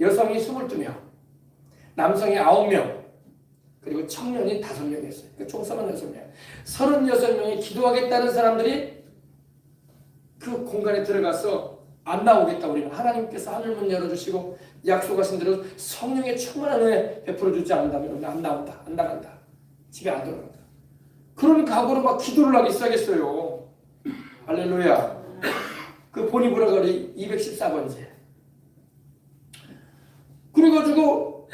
여성이 22명, 남성이 9명, 그리고 청년이 5명이었어요. 그러니까 총 36명. 36명이 기도하겠다는 사람들이 그 공간에 들어가서 안 나오겠다. 우리는 하나님께서 하늘문 열어주시고 약속하신 대로 성령의 충만한 은혜 베풀어주지 않는다면 안 나온다. 안 나간다. 집에 안 들어간다. 그런 각오로 막 기도를 하기 시작했어요. 할렐루야. 그 보니브라 거리 214번째. 그래가지고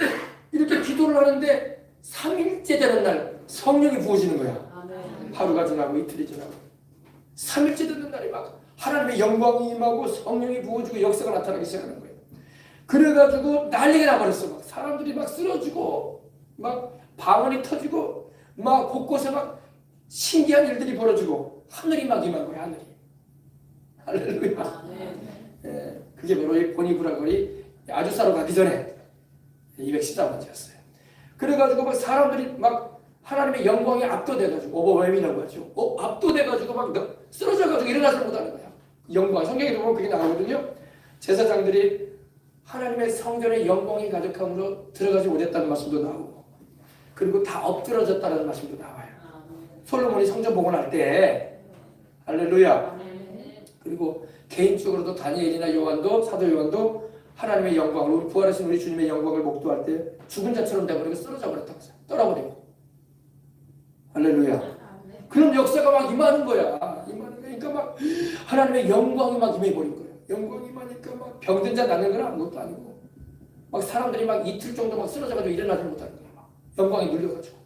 이렇게 기도를 하는데 3일째 되는 날 성령이 부어지는 거야. 하루가 지나고 이틀이 지나고 3일째 되는 날이 막 하나님의 영광이 임하고 성령이 부어지고 역사가 나타나기 시작하는 거예요. 그래가지고 난리가 나버렸어. 막 사람들이 막 쓰러지고 막 방언이 터지고 막 곳곳에 막 신기한 일들이 벌어지고 하늘이 막 임한 거야. 하늘이. 할렐루야. 예, 그게 바로 이 보니브라 거리 아주사로 가기 전에 214번째였어요. 그래가지고 막 사람들이 막 하나님의 영광에 압도돼가지고 오버웨이라고 하죠. 압도돼가지고 막 쓰러져가지고 일어나지 못하는 거야. 영광. 성경에 보면 그게 나오거든요. 제사장들이 하나님의 성전의 영광이 가득함으로 들어가지 못했다는 말씀도 나오고 그리고 다 엎드러졌다는 말씀도 나와요. 솔로몬이 성전 복원할 때 할렐루야. 그리고 개인적으로도 다니엘이나 요한도 사도 요한도 하나님의 영광을 우리 부활하신 우리 주님의 영광을 목도할 때 죽은 자처럼 돼버리고 쓰러져 버렸다고 떨어버리고 할렐루야. 그런 역사가 막 임하는 거야. 그러니까 막 하나님의 영광이 막 임해버린 거예요. 영광이 임하니까 막 병든 자 낫는 건 아무것도 아니고 막 사람들이 막 이틀 정도 막 쓰러져가지고 일어나지 못하는 거야. 막 영광이 눌려가지고.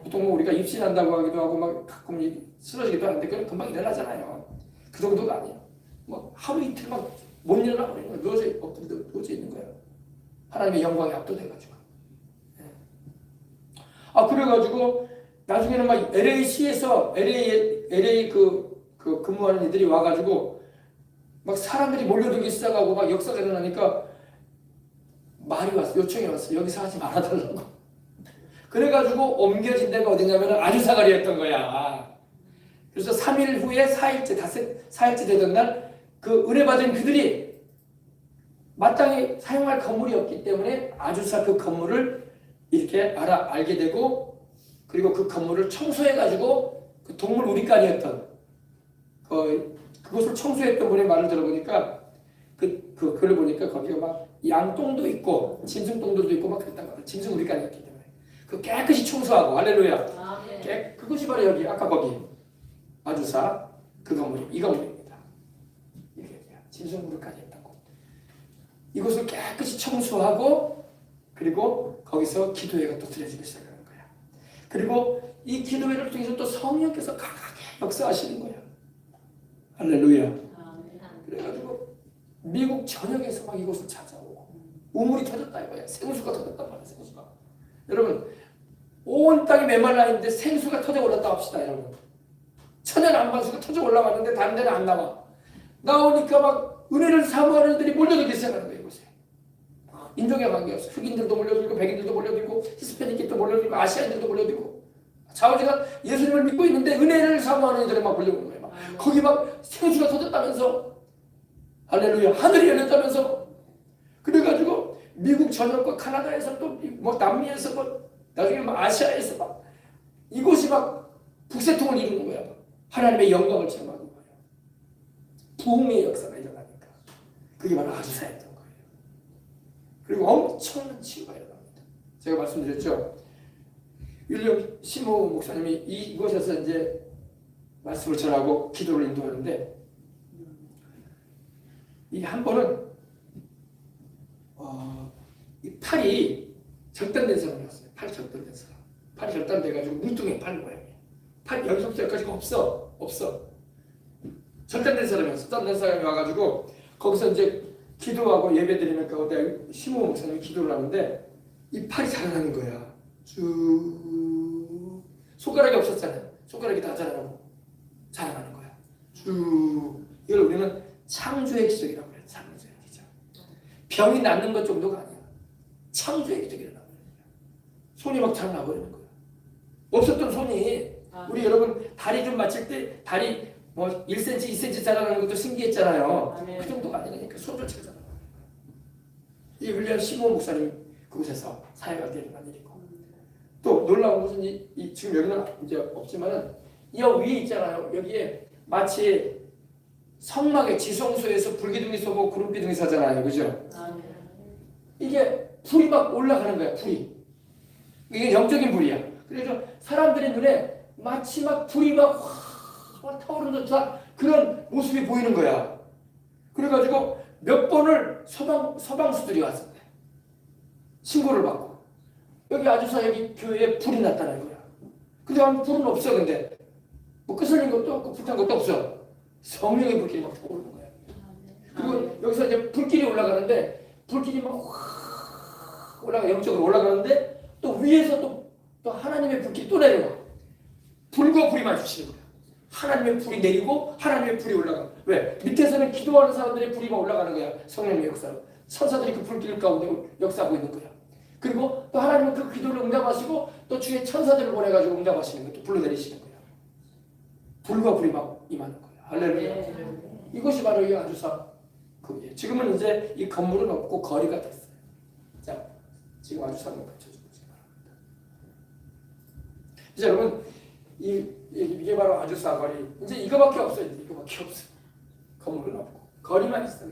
보통 뭐 우리가 입신한다고 하기도 하고 막 가끔 쓰러지기도 하는데 그건 금방 일어나잖아요. 그 정도가 아니에요. 막 하루 이틀 막 못 일어나 버리는 거야. 누워서 있는 거야. 하나님의 영광에 압도돼가지고. 그래가지고 나중에는 막 LA시에서 LA 근무하는 이들이 와가지고 막 사람들이 몰려들기 시작하고 막 역사가 일어나니까 말이 왔어. 요청이 왔어. 여기서 하지 말아달라고. 그래가지고 옮겨진 데가 어디냐면 아주사거리였던 거야. 그래서 3일 후에 4일째 되던 날 그 은혜 받은 그들이 마땅히 사용할 건물이 없기 때문에 아주사 그 건물을 이렇게 알게 되고 그리고 그 건물을 청소해가지고 그 동물 우리간이었던 그곳을 청소했던 분의 말을 들어보니까 글을 보니까 거기가 막 양똥도 있고 짐승똥들도 있고 막 그랬단 말이야. 짐승 우리간이었기 때문에 그 깨끗이 청소하고 할렐루야. 그것이 바로 여기 아까 거기 아주사 그 건물이 이 건물입니다. 이게 짐승 우리간이었다고. 이곳을 깨끗이 청소하고 그리고 거기서 기도회가 또 드려지기 시작하는 거야. 그리고 이 기도회를 통해서 또 성령께서 강하게 역사하시는 거야. 할렐루야. 그래가지고 미국 전역에서 막 이곳을 찾아오고 우물이 터졌다 이거야. 생수가 터졌단 말이야. 생수가. 여러분 온 땅이 메말라 있는데 생수가 터져 올랐다 합시다. 여러분 천연 안반수가 터져 올라왔는데 다른 데는 안 나와. 나오니까 막 은혜를 사모하는 애들이 몰려들기 시작하는 거예요. 이곳에. 인종에 관계없어. 흑인들도 몰려들고 백인들도 몰려들고 히스패닉도 몰려들고 아시아인들도 몰려들고 자오지가 예수님을 믿고 있는데 은혜를 사모하는 애들이 막 몰려오는 거예요. 거기 막 생수가 터졌다면서 할렐루야 하늘이 열렸다면서 그래가지고 미국 전역과 카나다에서 또 뭐 남미에서 뭐 나중에 뭐 아시아에서 막 이곳이 막 북새통을 이루는 거야. 하나님의 영광을 체험하는 거예요. 부흥의 역사가 일어나니까 그게 바로 아주사였던 거예요. 그리고 엄청난 치유가 일어납니다. 제가 말씀드렸죠. 윌리엄 시모 목사님이 이곳에서 이제 말씀을 전하고 기도를 인도하는데 이 한 번은 이 팔이 절단된 사람이었어요. 팔이 절단된 사람. 팔이 절단돼가지고 물뚱해 팔 모양이에요. 팔 여기서부터 여기까지가 없어. 절단된 사람이었어. 절단된 사람이 와가지고 거기서 이제 기도하고 예배드리는 가운데 시모 목사님이 기도를 하는데 이 팔이 자라나는 거야. 쭉 손가락이 없었잖아요. 손가락이 다 자라나는 거야. 쭉 이걸 우리는 창조의 기적이라고 해요. 창조의 기적. 병이 낫는 것 정도가 아니야. 창조의 기적이라고 해요. 손이 막 자라나버리는 거야. 없었던 손이 우리 여러분 다리 좀 맞힐 때 다리 뭐 1cm, 2cm 자라나는 것도 신기했잖아요. 그 정도가 아니니까 손 자체가 자라나는 거야. 이 윌리엄 시몬 목사님 그곳에서 사역할 때 일어난 일이고 또 놀라운 것은 지금 여기는 이제 없지만은 이 위에 있잖아요. 여기에 마치 성막의 지성소에서 불기둥이 쏘고 구름기둥이 서잖아요. 그죠? 이게 불이 막 올라가는 거야. 불이. 이게 영적인 불이야. 그래서 사람들의 눈에 마치 막 불이 막 타오르는 듯한 그런 모습이 보이는 거야. 그래가지고 몇 번을 서방수들이 왔었대. 신고를 받고. 여기 아주사 여기 교회에 불이 났다는 거야. 근데 불은 없어. 근데 뭐 끄슬린 것도 없고 불탄 것도 없어. 성령의 불길이 막 타오르는 거야. 그리고 여기서 이제 불길이 올라가는데 불길이 막 영적으로 올라가는데 또 위에서 또 하나님의 불길이 또 내려와. 불과 불이 마주치는 거야. 하나님의 불이 내리고 하나님의 불이 올라가. 왜? 밑에서는 기도하는 사람들의 불이 막 올라가는 거야. 성령의 역사로. 천사들이 그 불길 가운데 역사하고 있는 거야. 그리고 또 하나님은 그 기도를 응답하시고 또 주의 천사들을 보내가지고 응답하시는 거야. 또 불러내리시는 거야. 불과 불이 막 임하는 거야. 할렐루야. 이것이 바로 이 아주사 그게. 지금은 이제 이 건물은 없고 거리가 됐어요. 자, 지금 아주사는 갖춰지고 바랍니다. 이제 여러분 이게 바로 아주사 거리. 이제 이거밖에 없어요. 이거밖에 없어. 건물은 없고 거리만 있어요.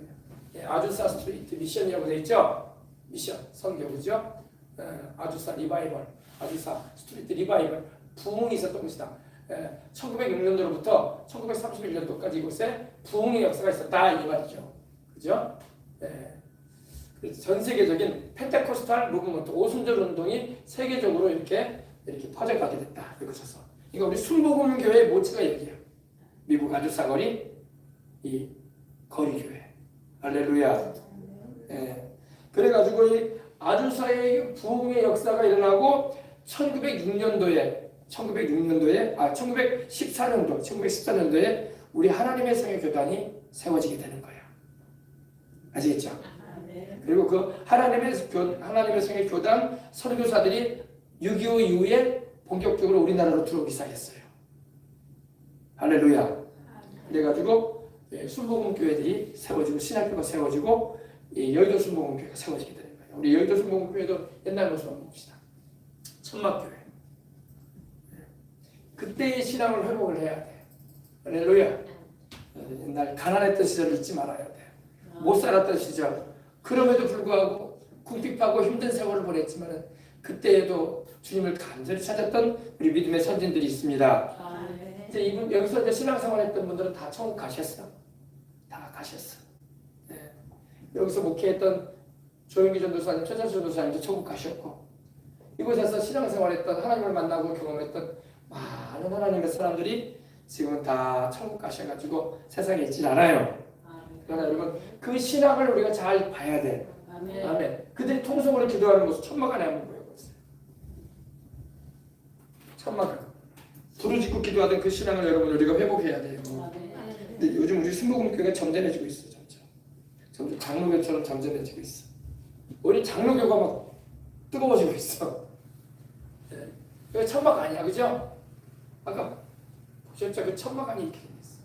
아주사 스트리트 미션이라고 돼 있죠. 미션 선교구죠. 아주사 리바이벌, 아주사 스트리트 리바이벌 부흥이 있었던 곳이다. 1906년도로부터 1931년도까지 이곳에 부흥의 역사가 있었다 이 말이죠. 그죠? 그래서 전 세계적인 펜테코스탈 무브먼트 오순절 운동이 세계적으로 이렇게 퍼져가게 됐다. 이곳에서. 이거 우리 순복음 교회의 모체가 여기야. 미국 아주사 거리 이 거리 교회. 할렐루야. 그래가지고 이 아주사의 부흥의 역사가 일어나고 1914년도에 우리 하나님의 성의 교단이 세워지게 되는 거예요. 아시겠죠? 그리고 그 하나님의 성의 교단 선교사들이 6.25 이후에 본격적으로 우리나라로 들어오기 시작했어요. 할렐루야. 그래가지고 순복음 교회들이 세워지고 신학교가 세워지고 여의도 순복음 교회가 세워지게 되는 거예요. 우리 여의도 순복음 교회도 옛날 모습 한번 봅시다. 천막교회. 그때의 신앙을 회복을 해야 돼. 할렐루야. 옛날 가난했던 시절을 잊지 말아야 돼. 못 살았던 시절. 그럼에도 불구하고 궁핍하고 힘든 세월을 보냈지만 그때에도 주님을 간절히 찾았던 우리 믿음의 선진들이 있습니다. 이제 이분 여기서 이제 신앙생활했던 분들은 다 천국 가셨어. 다 가셨어. 여기서 목회했던 조영기 전도사님, 최찬수 전도사님도 천국 가셨고 이곳에서 신앙생활했던 하나님을 만나고 경험했던 많은 하나님의 사람들이 지금은 다 천국 가셔가지고 세상에 있질 않아요. 그러나 여러분 그 신앙을 우리가 잘 봐야 돼. 아멘. 그들이 통성으로 기도하는 모습 천막 안에 한번 보여봤어요. 천막 안에 부르짖고 기도하던 그 신앙을 여러분 우리가 회복해야 돼요. 근데 요즘 우리 순복음교회가 점잖해지고 있어. 점점 장로교처럼 점잖해지고 있어. 우리 장로교가 막 뜨거워지고 있어. 그 천막 아니야, 그죠? 아까 보셨죠? 그 천막 안이 이렇게 있어.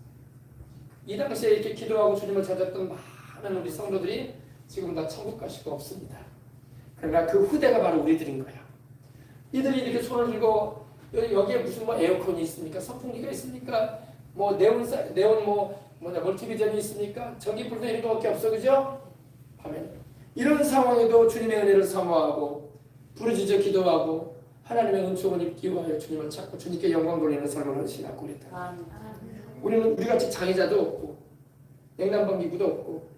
이 당시에 이렇게 기도하고 주님을 찾았던 많은 우리 성도들이 지금 다 천국 갈 수가 없습니다. 그러니까 그 후대가 바로 우리들인 거야. 이들이 이렇게 손을 들고 여기에 무슨 뭐 에어컨이 있습니까? 선풍기가 있습니까? 뭐 네온 멀티비전이 있습니까? 전기불도 이런 거밖에 없어, 그죠? 하면 이런 상황에도 주님의 은혜를 사모하고 부르짖어 기도하고 하나님의 은총을 입기 위하여 주님을 찾고 주님께 영광 돌리는 삶을 헌신하고 그랬다. 우리는 우리같이 장애자도 없고 냉난방기구도 없고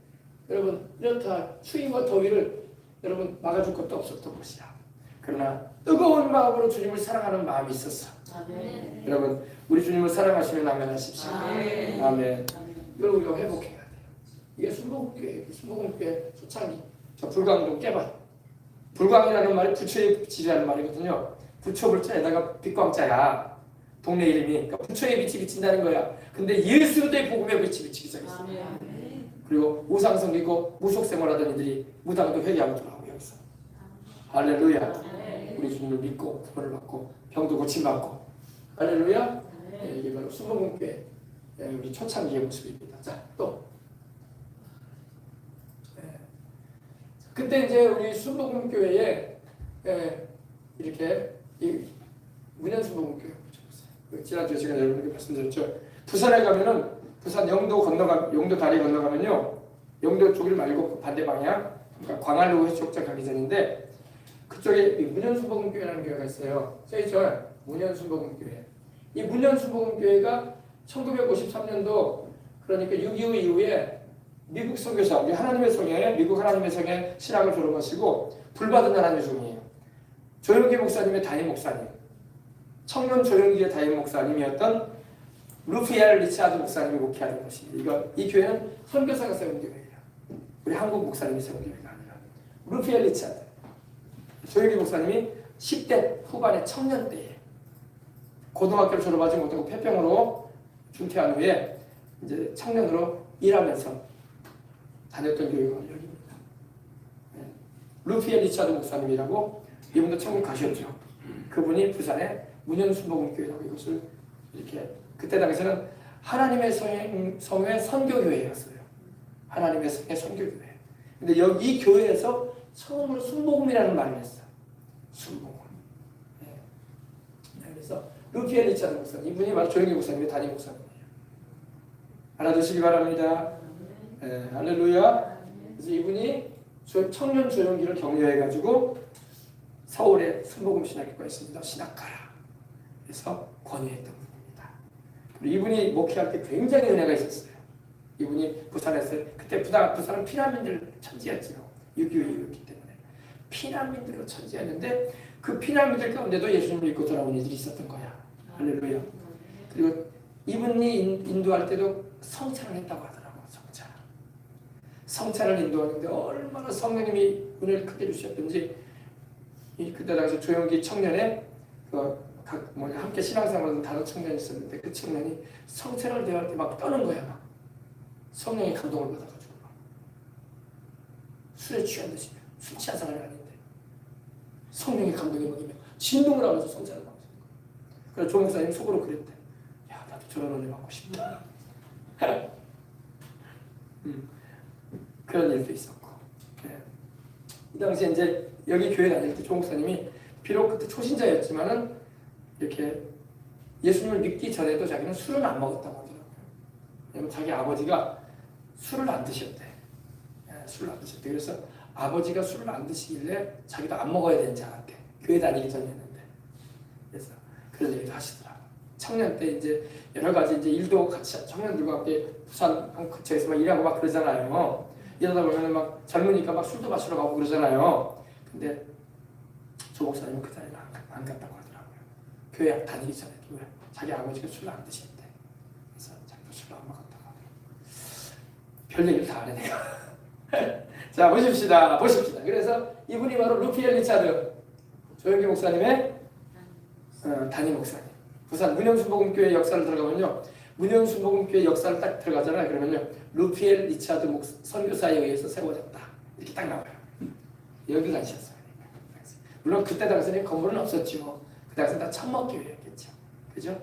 여러분 이렇다 추위와 더위를 여러분 막아줄 것도 없었던 것이야. 그러나 뜨거운 마음으로 주님을 사랑하는 마음이 있었어. 아멘. 여러분 우리 주님을 사랑하시면 아멘 하십시오. 아멘. 아멘. 이걸 우리가 회복해야 돼요. 이게 순복음교회 초창기 저 불광동 깨밭 불광이라는 말이 부처의 빛이라는 말이거든요. 부처 불자에다가 빛광자야. 동네 이름이. 그러니까 부처의 빛이 비친다는 거야. 근데 예수의 복음의 빛이 비치기 시작했어. 그리고 우상 섬기고 무속 생활하던 이들이 무당도 회개하고 돌아오고 여기서. 할렐루야. 우리 주님을 믿고 구원을 받고 병도 고침받고. 할렐루야. 네, 이게 바로 순복음교회 우리 초창기의 모습입니다. 자, 또 그때 이제 우리 순복음교회에 이렇게 이 문현순복음교회 지난주에 제가 여러분께 말씀드렸죠. 부산에 가면은 부산 영도 다리 건너가면요, 영도 쪽을 말고 반대 방향, 그러니까 광안로 해수욕장 가기 전인데 그쪽에 문현순복음교회라는 교회가 있어요. 써있죠. 문현순복음교회. 이 문현순복음교회가 1953년도 그러니까 6.25 이후에 미국 선교사, 우리 미국 하나님의 성에 신학을 졸업하시고 불받은 하나님의 종이에요. 조영기 목사님의 담임 목사님, 청년 조영기의 담임 목사님이었던 루피엘 리차드 목사님이 목회하는 것입니다. 이 교회는 선교사가 세운 교회예요. 우리 한국 목사님이 세운 교회가 아니라 루피엘 리차드. 조영기 목사님이 10대 후반의 청년 때에 고등학교를 졸업하지 못하고 폐병으로 중퇴한 후에 이제 청년으로 일하면서 다녔던 교회가 여기입니다. 루피엘 리차드 목사님이라고 이분도 천국 가셨죠. 그분이 부산의 문현순복음교회라고 이것을 이렇게 그때 당시에는 하나님의 성의 선교교회였어요. 하나님의 성의 선교교회. 근데 여기 이 교회에서 처음으로 순복음이라는 말을 했어. 순복음. 그래서 루피엘 리차드 목사님, 이분이 바로 조영기 목사님의 담임 목사님이에요. 알아두시기 바랍니다. 네, 할렐루야. 그래서 이분이 청년 조영기를 격려해가지고 서울에 순복음 신학교가 있습니다. 신학가라. 그래서 권유했던 분입니다. 그리고 이분이 목회할 때 굉장히 은혜가 있었어요. 이분이 부산에서 그때 부산은 피난민들 천지였죠. 6.25 이후였기 때문에 피난민들로 천지였는데 그 피난민들 가운데도 예수님을 믿고 돌아온 이들이 있었던 거야. 할렐루야. 그리고 이분이 인도할 때도 성찬을 했다고 하더라고요. 성찬을 인도하는데 얼마나 성령님이 은혜를 크게 주셨던지 그때 당시 조영기 청년에 함께 신앙생활하는 다른 청년이 있었는데 그 청년이 성찬을 대할 때 막 떠는 거야. 막. 성령의 감동을 받아가지고 막. 술에 취한 듯이 술 취한 사람이 아닌데 성령의 감동이 먹이며 진동을 하면서 성찬을 받았어요. 그래서 조 목사님 속으로 그랬대. 야, 나도 저런 은혜 받고 싶다. 그런 일도 있었고. 네. 이 당시에 이제 여기 교회 다닐 때 조 목사님이 비록 그때 초신자였지만은 이렇게 예수님을 믿기 전에도 자기는 술은 안 먹었다고 하더라고요. 왜냐면 자기 아버지가 술을 안 드셨대. 네, 술을 안 드셨대. 그래서 아버지가 술을 안 드시길래 자기도 안 먹어야 되는지 알았대. 교회 다니기 전이었는데. 그래서 그런 얘기도 하시더라고요. 청년 때 이제 여러 가지 이제 일도 같이 청년들과 함께 부산 한 근처에서 막 일하고 막 그러잖아요. 이러다 보면 막 젊으니까 막 술도 마시러 가고 그러잖아요. 근데 조 목사님은 그 자리에 안 갔다고 하더라고요. 교회 다니기 전에도 왜? 자기 아버지가 술을 안 드신대. 그래서 자기도 술을 안 먹었다고 하더라고요. 별 얘기를 다 하네 내가. 자 보십시다. 그래서 이분이 바로 루피엘 리차드 조영기 목사님의 담임 목사님. 부산 문현순복음교회 역사를 들어가면요. 문현순복음교회 역사를 딱 들어가잖아요. 그러면요. 루피엘 리차드 선교사에 의해서 세워졌다. 이렇게 딱 나와요. 여기 가셨어요. 물론 그때 당시에는 건물은 없었죠. 그 당시에는 다 천막교회였겠죠. 그죠?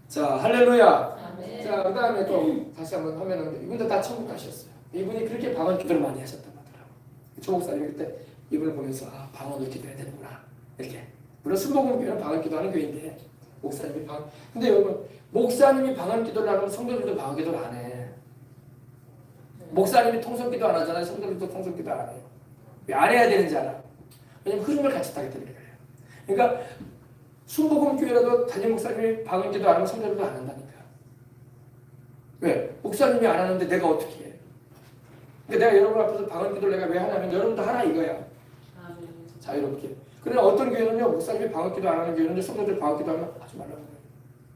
자, 할렐루야. 네. 자, 그 다음에 또 다시 한번 하면은 이분도 다 천국 가셨어요. 이분이 그렇게 방언 기도를 많이 하셨다고 하더라고요. 조 목사님이 그때 이분을 보면서 아, 방언을 기도해야 되는구나. 이렇게. 물론 순복음교회는 방언 기도하는 교회인데 목사님이 방언. 근데 여러분 목사님이 방언 기도를 하면 성도들도 방언 기도를 안 해. 목사님이 통성기도 안 하잖아요. 성도들도 통성기도 안 해요. 왜 안 해야 되는지 알아. 왜냐면 흐름을 같이 타기 때문에 그래요. 그러니까 순복음교회라도 담임 목사님이 방언 기도 안 하면 성도들도 안 한다니까. 왜? 목사님이 안 하는데 내가 어떻게 해? 그러니까 내가 여러분 앞에서 방언 기도를 내가 왜 하냐면 여러분도 하라 이거야. 자유롭게. 그러나 어떤 교회는요, 목사님이 방언 기도 안 하는 교회는 성도들 방언 기도 하면 하지 말라는 거예요.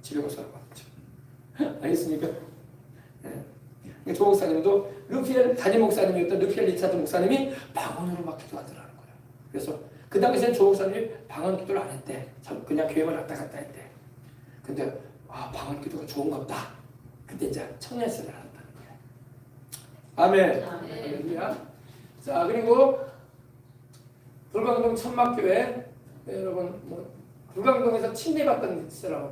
집에 가서 하라고 하죠. 알겠습니까? 네. 조 목사님도 담임 목사님이었던 르피엘 리차드 목사님이 방언으로 막 기도하더라는 거예요. 그래서 그 당시엔 조 목사님이 방언 기도를 안 했대. 그냥 교회만 왔다 갔다 했대. 근데 아, 방언 기도가 좋은가 보다. 그때 이제 청년세를 한다는 거예요. 아멘. 할렐루야. 자, 그리고 불광동 천막교회 여러분 불광동에서 침례받던 사람을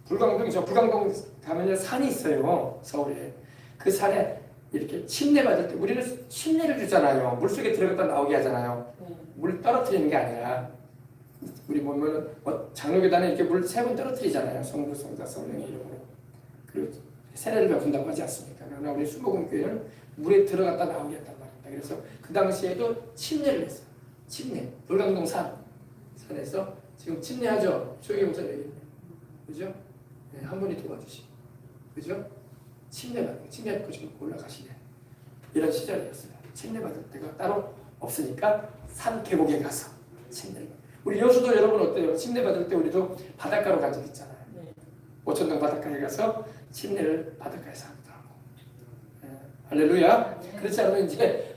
보여주세요. 불광동 가면 산이 있어요. 서울에. 그 산에 이렇게 침례받을 때 우리는 침례를 주잖아요. 물속에 들어갔다 나오게 하잖아요. 물 떨어뜨리는 게 아니라 우리 보면 장로교단에 이렇게 물 3번 떨어뜨리잖아요. 성부, 성자, 성령의 이름으로. 그리고 세례를 베푼다고 하지 않습니까? 그러나 우리 순복음교회는 물에 들어갔다 나오게 한단 말입니다. 그래서 그 당시에도 침례를 했어요. 침례. 불광동 산에서 지금 침례하죠. 조용히 목사 얘기했네요. 그죠? 네, 한 분이 도와주시고. 그죠? 침례받고 지금 올라가시네. 이런 시절이었어요. 침례받을 때가 따로 없으니까 산 계곡에 가서 침례를. 우리 여수도 여러분 어때요? 침례받을 때 우리도 바닷가로 간 적 있잖아요. 오천동 바닷가에 가서 침례를 바닷가에서 하기도 하고. 할렐루야. 그렇지 않으면 이제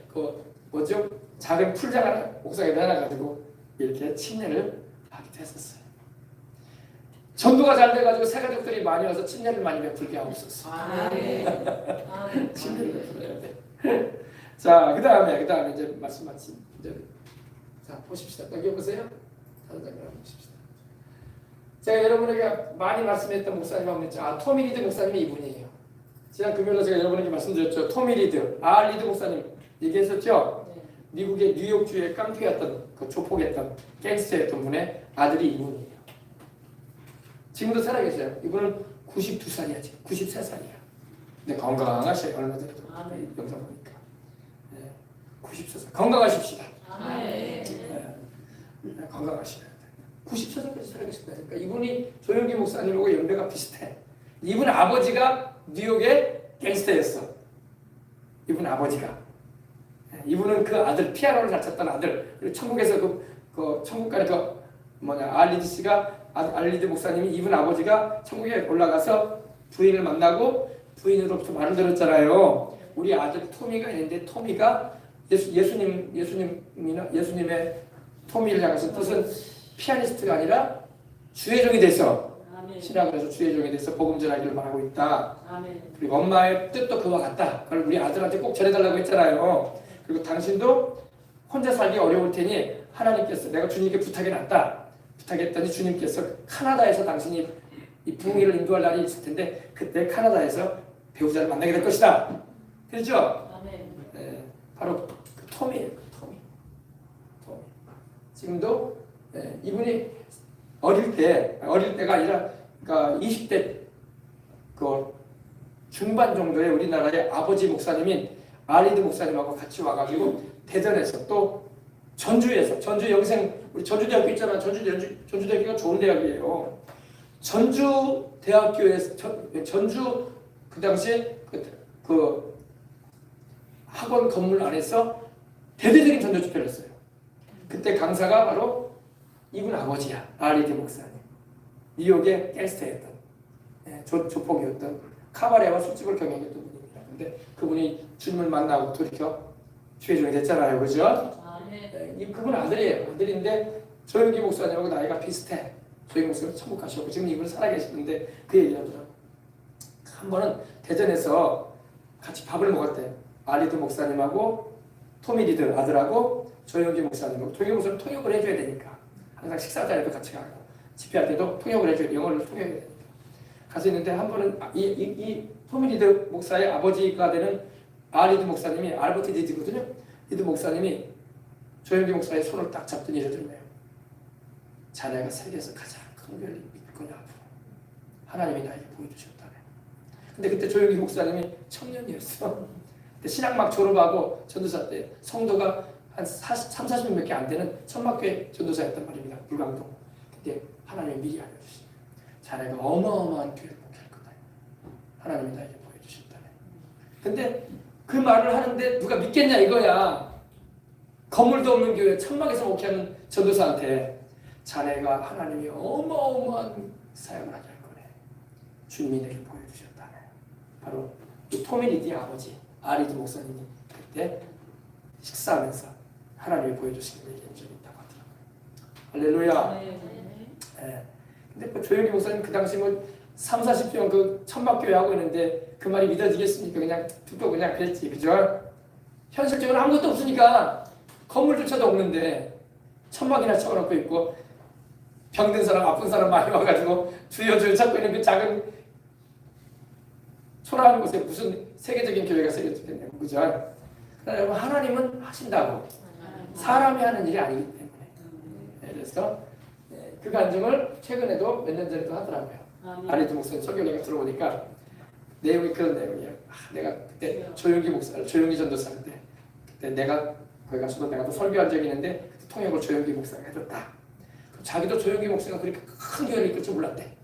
작은 풀장 하나 옥상에다 하나 가지고 이렇게 침례를 하기도 했었어요. 전도가 잘 돼가지고 새가족들이 많이 와서 침례를 많이 베풀게 하고 있었어. 침례를 베풀어야 돼. 자, 그 다음에 이제 말씀 마침 이제 자 보십시다. 넘겨보세요. 다른 장면 한번 보십시다. 제가 여러분에게 많이 말씀했던 목사님 한분 있죠. 토미 리드 목사님이 이분이에요. 지난 금요일에 제가 여러분에게 말씀드렸죠. 토미 리드, 리드 목사님 얘기했었죠. 미국의 뉴욕주의 깡패였던 그 조폭했던 갱스터였던 분의 아들이 이분이에요. 지금도 살아계세요. 이분은 92살이야 지금. 93살이야. 근데 건강하셔요. 얼마 전에 영상 보니까. 94살. 건강하십시다. 건강하셔야 돼. 94살까지 살아계신다. 그러니까 이분이 조영기 목사님하고 연배가 비슷해. 이분 아버지가 뉴욕의 갱스터였어. 이분 아버지가. 이분은 그 아들, 피아노를 잘 쳤던 아들. 그리고 천국에서 천국 가니까 알리드 목사님이 이분 아버지가 천국에 올라가서 부인을 만나고 부인으로부터 말을 들었잖아요. 우리 아들 토미가 있는데 토미가 예수님의 토미를 향해서 뜻은 피아니스트가 아니라 주의 종이 돼서 신학을 해서 주의 종이 돼서 복음 전하기를 말하고 있다. 그리고 엄마의 뜻도 그와 같다. 그걸 우리 아들한테 꼭 전해달라고 했잖아요. 그리고 당신도 혼자 살기 어려울 테니 하나님께서 내가 주님께 부탁했더니 주님께서 카나다에서 당신이 이 부흥회를 인도할 날이 있을 텐데 그때 카나다에서 배우자를 만나게 될 것이다. 그렇죠? 네, 바로 그 토미예요. 토미. 지금도 이분이 어릴 때가 아니라 그러니까 20대 그 중반 정도에 우리나라의 아버지 목사님인 알리드 목사님하고 같이 와가지고 대전에서 또 전주에서 전주 영생 우리 전주대학교 있잖아. 전주대학교가 좋은 대학이에요. 전주대학교에서 전주 그 당시에 그 학원 건물 안에서 대대적인 전도 집회를 했어요. 그때 강사가 바로 이분 아버지야. 알리드 목사님. 뉴욕의 갱스터였던 조폭이었던 카바레와 술집을 경영했던 분입니다. 근데 그분이 주님을 만나고 돌이켜 주의 종이 됐잖아요. 그죠? 그분 아들이에요. 아들인데 조영기 목사님하고 나이가 비슷해. 조영기 목사님 천국 가셨고 지금 이분 살아계시는데 그 얘기를 하더라고요. 한 번은 대전에서 같이 밥을 먹었대요. 알리드 목사님하고 토미 리드 아들하고 조영기 목사님하고 조영기 목사님 통역을 해줘야 되니까 항상 식사 자리도 같이 가고 집회할 때도 통역을 해줘야 돼. 영어를 통역해야 되니까 가서 있는데 한 번은 이 토미 리드 목사의 아버지가 되는 알리드 목사님이 알버트 리드거든요. 리드 목사님이 조영기 목사의 손을 딱 잡더니 이러더래요. 자네가 세계에서 가장 큰 교회를 이끌 거냐 앞으로. 하나님이 나에게 보여주셨다네. 근데 그때 조영기 목사님이 청년이었어. 근데 신학 막 졸업하고 전도사 때 성도가 한 30-40명밖에 안 되는 천막교회 전도사였단 말입니다. 불광동. 근데 하나님이 미리 알려주신 자네가 어마어마한 교회를 목회할 거다. 하나님이 나에게 보여주셨다네. 근데 그 말을 하는데 누가 믿겠냐 이거야. 건물도 없는 교회 천막에서 목회하는 전도사한테 자네가 하나님이 어마어마한 사역을 하게 할 거네. 주님이 내게 보여주셨다네. 바로 이 토미리디 아버지 아리드 목사님이 그때 식사하면서 하나님이 보여주신 걸 얘기한 적이 있다고 하더라고요. 할렐루야. 네. 근데 그 조영기 목사님 그 당시 뭐 30-40명 그 천막교회 하고 있는데 그 말이 믿어지겠습니까? 그냥 듣고 그냥 그랬지. 그죠? 현실적으로 아무것도 없으니까 건물조차도 없는데 천막이나 쳐놓고 있고 병든 사람 아픈 사람 많이 와가지고 주여 찾고 있는 그 작은 초라한 곳에 무슨 세계적인 교회가 세워지겠냐고. 그죠? 그러나 여러분 하나님은 하신다고. 사람이 하는 일이 아니기 때문에. 그래서 그 간증을 최근에도 몇 년 전에도 하더라고요. 아리드 목사님 설교 내가 들어보니까 내용이 그런 내용이에요. 내가 그때 조영기 전도사 그때 내가 거기 가서도 내가 또 설교한 적이 있는데 통역을 조영기 목사가 해줬다. 자기도 조영기 목사가 그렇게 큰 교회를 이끌 줄 몰랐대.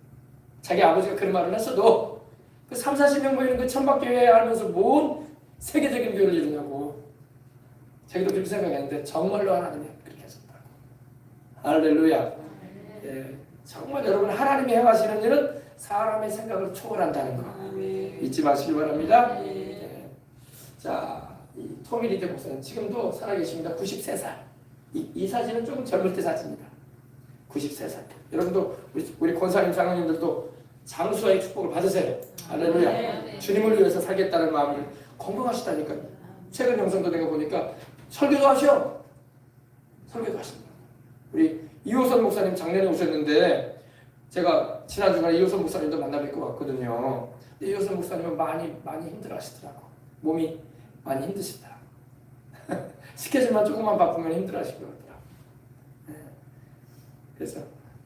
자기 아버지가 그런 말을 했어도 그 30-40명 모이는 그 천박교회 하면서 뭔 세계적인 교회를 이루냐고. 자기도 그렇게 생각했는데 정말로 하나님이 그렇게 하셨다고. 할렐루야. 예, 정말 여러분 하나님이 행하시는 일은 사람의 생각을 초월한다는 거 잊지 마시기 바랍니다. 예. 자, 이 토미리드 목사는 지금도 살아계십니다. 93살. 이 사진은 조금 젊을 때 사진입니다. 93살. 여러분도 우리 권사님 장로님들도 장수와의 축복을 받으세요. 할렐루야. 주님을 위해서 살겠다는 마음을 건강하시다니까요. 최근 영상도 내가 보니까 설교도 하셔. 설교도 하십니다. 우리 이호선 목사님 작년에 오셨는데 제가 지난 주간에 이호선 목사님도 만나 뵙고 왔거든요. 이호선 목사님은 많이 힘들어하시더라고. 몸이 많이 힘드시다. 스케줄만 조금만 바쁘면 힘들어하시고 그러더라고. 네. 그래서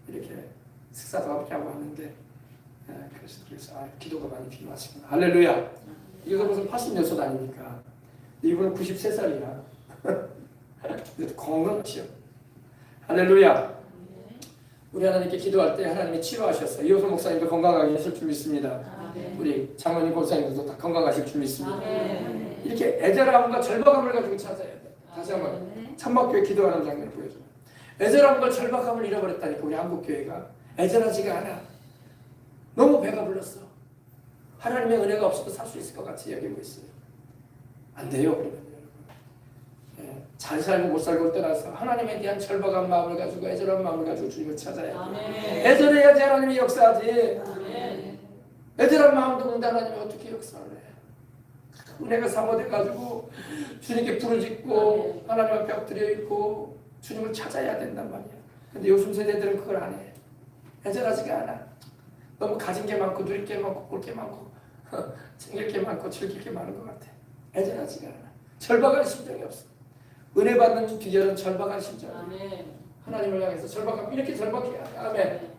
이렇게 식사도 하고 왔는데 그래서 기도가 많이 필요하시구나. 할렐루야. 이거 무슨 86살 아닙니까? 이분은 93살이야. 건강하시오. 할렐루야. 우리 하나님께 기도할 때 하나님이 치료하셨어요. 이호선 목사님도 건강하게 하실 줄 믿습니다. 우리 장로님 권사님들도 다 건강하실 줄 믿습니다. 이렇게 애절함과 절박함을 가지고 찾아야 돼. 다시 한번 천막교회 기도하는 장면을 보여줘요. 애절함과 절박함을 잃어버렸다니까 우리 한국교회가. 애절하지가 않아. 너무 배가 불렀어. 하나님의 은혜가 없어도 살 수 있을 것 같이 여기고 있어요. 안 돼요. 그러면 여러분. 잘 살고 못 살고 떠나서 하나님에 대한 절박한 마음을 가지고 애절한 마음을 가지고 주님을 찾아야 돼. 애절해야지 하나님이 역사하지. 애절한 마음도 없는데 하나님이 어떻게 역사를 해. 은혜가 사모돼가지고 주님께 부르짖고 하나님 앞에 엎드려 있고 주님을 찾아야 된단 말이야. 근데 요즘 세대들은 그걸 안 해. 애절하지가 않아. 너무 가진 게 많고 누릴 게 많고 볼 게 많고 챙길 게 많고 즐길 게 많은 것 같아. 애절하지가 않아. 절박한 심정이 없어. 은혜 받는 비결은 절박한 심정. 하나님을 향해서 절박하면 이렇게 절박해야 돼. 아멘.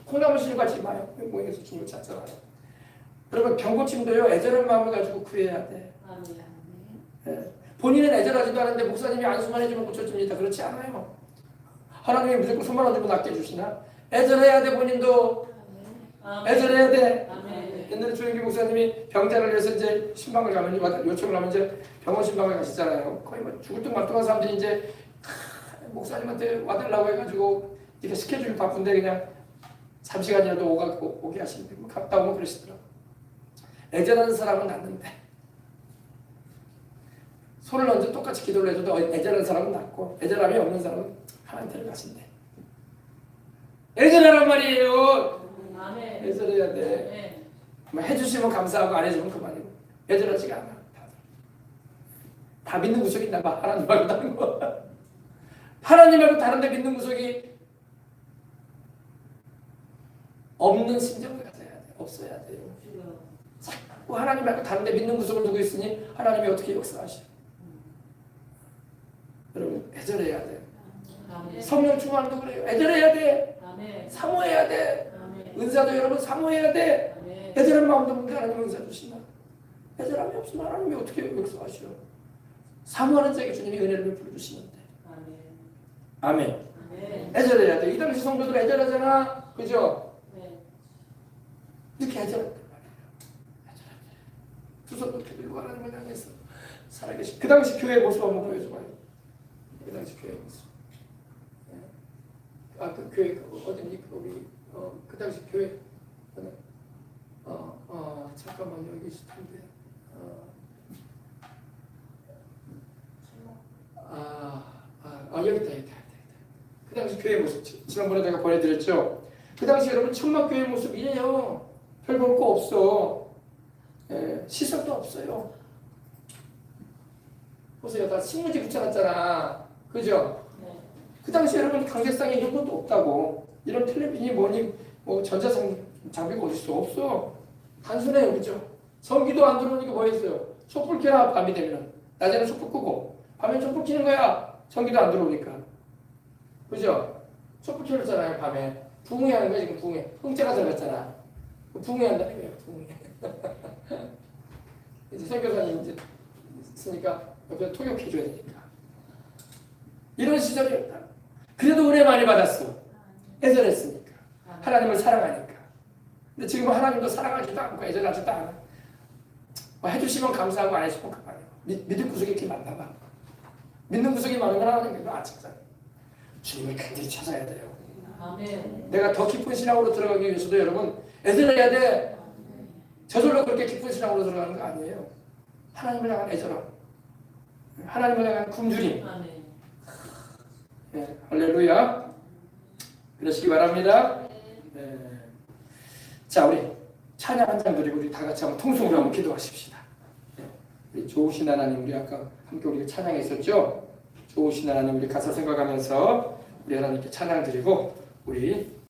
콩나물 씨를 같이 마요. 모임에서 주님을 찾잖아요. 여러분 병고침도요 애절한 마음을 가지고 구해야 돼. 네. 본인은 애절하지도 않은데 목사님이 안수만 해주면 고쳐줍니다. 그렇지 않아요. 하나님이 무조건 손만 얹으면 낫게 주시나? 애절해야 돼. 본인도 애절해야 돼. 옛날에 조영기 목사님이 병자를 위해서 이제 신방을 가면 요청을 하면 이제 병원 신방을 가시잖아요. 거의 뭐 죽을 듯 말듯한 사람들이 이제 목사님한테 와달라고 해가지고 이렇게 스케줄이 바쁜데 그냥 잠시간이라도 오게 하시는데 뭐 갔다 오면 그러시더라고. 애절한 사람은 낫는데 손을 얹어 똑같이 기도를 해줘도 애절한 사람은 낫고 애절함이 없는 사람은 하나님 데려가신대. 애절하란 말이에요. 애절해야 돼. 해주시면 감사하고 안 해주면 그만이고. 애절하지가 않아. 다 믿는 구석이 있나 봐. 하나님 말고 다른 거. 하나님 말고 다른 데 믿는 구석이 없는 심정을 가져야 돼. 없어야 돼요. 자꾸 하나님 말고 다른 데 믿는 구석을 두고 있으니 하나님이 어떻게 역사하셔? 여러분 애절해야 돼. 아멘. 성령 충만도 그래요. 애절해야 돼. 아멘. 사모해야 돼. 아멘. 은사도 여러분 사모해야 돼. 아멘. 애절한 마음도 문제 하나님 은사 주신다. 애절함이 없으면 하나님이 어떻게 역사하시오? 사모하는 자에게 주님이 은혜를 베풀어주시는데. 아멘. 아멘. 아멘. 애절해야 돼. 이 당시 성도들 애절하잖아. 그죠? 네. 이렇게 애절했단 말이에요. 애절하게. 두 손 높이 들고 하나님을 향해서 살아계신 그 당시 교회의 모습 한번 보여줘봐요. 그 당시 교회의 모습. 그 교회 어디니? 우리 그 당시 교회 잠깐만 여기 있을 텐데. 여기 있다. 그 당시 교회 모습 지난번에 내가 보내드렸죠. 그 당시 여러분 천막 교회 모습이에요. 별 볼 거 없어. 시설도 없어요. 보세요, 다 신문지 붙여놨잖아. 그죠? 네. 그 당시 여러분 강대상에 이런 것도 없다고. 이런 텔레비전이 뭐니 뭐 장비가 어디 있어? 없어. 단순해요, 그죠? 전기도 안 들어오니까 뭐 했어요? 촛불 켜라. 밤이 되면 낮에는 촛불 끄고 밤에 촛불 켜는 거야. 전기도 안 들어오니까. 그죠? 촛불 켜놨잖아요, 밤에. 부흥회 하는 거야, 지금 부흥회. 흥자가 들어갔잖아. 부흥회 한다는 거예요, 부흥회. 이제 선교사님 이제 있으니까 옆에 통역해줘야 되니까. 이런 시절이었다. 그래도 은혜 많이 받았어. 애절했으니까. 하나님을 사랑하니까. 근데 지금은 하나님도 사랑하지도 않고 애절하지도 않아. 뭐 해주시면 감사하고 안 해주시면 그만해요. 믿을 구석이 이렇게 많나 봐. 믿는 구석이 많으면 하나님께서 안 찾아요. 주님을 간절히 찾아야 돼요. 아멘. 내가 더 깊은 신앙으로 들어가기 위해서도 여러분 애절해야 돼. 저절로 그렇게 깊은 신앙으로 들어가는 거 아니에요. 하나님을 향한 애절함, 하나님을 향한 굶주림. 아멘. 네, 할렐루야. 그러시기 바랍니다. 네. 자, 우리 찬양 한 장 드리고 우리 다 같이 한번 통성으로 한번 기도하십시다. 네. 우리 좋으신 하나님, 우리 아까 함께 우리가 찬양했었죠. 좋으신 하나님, 우리 가사 생각하면서 우리 하나님께 찬양 드리고 우리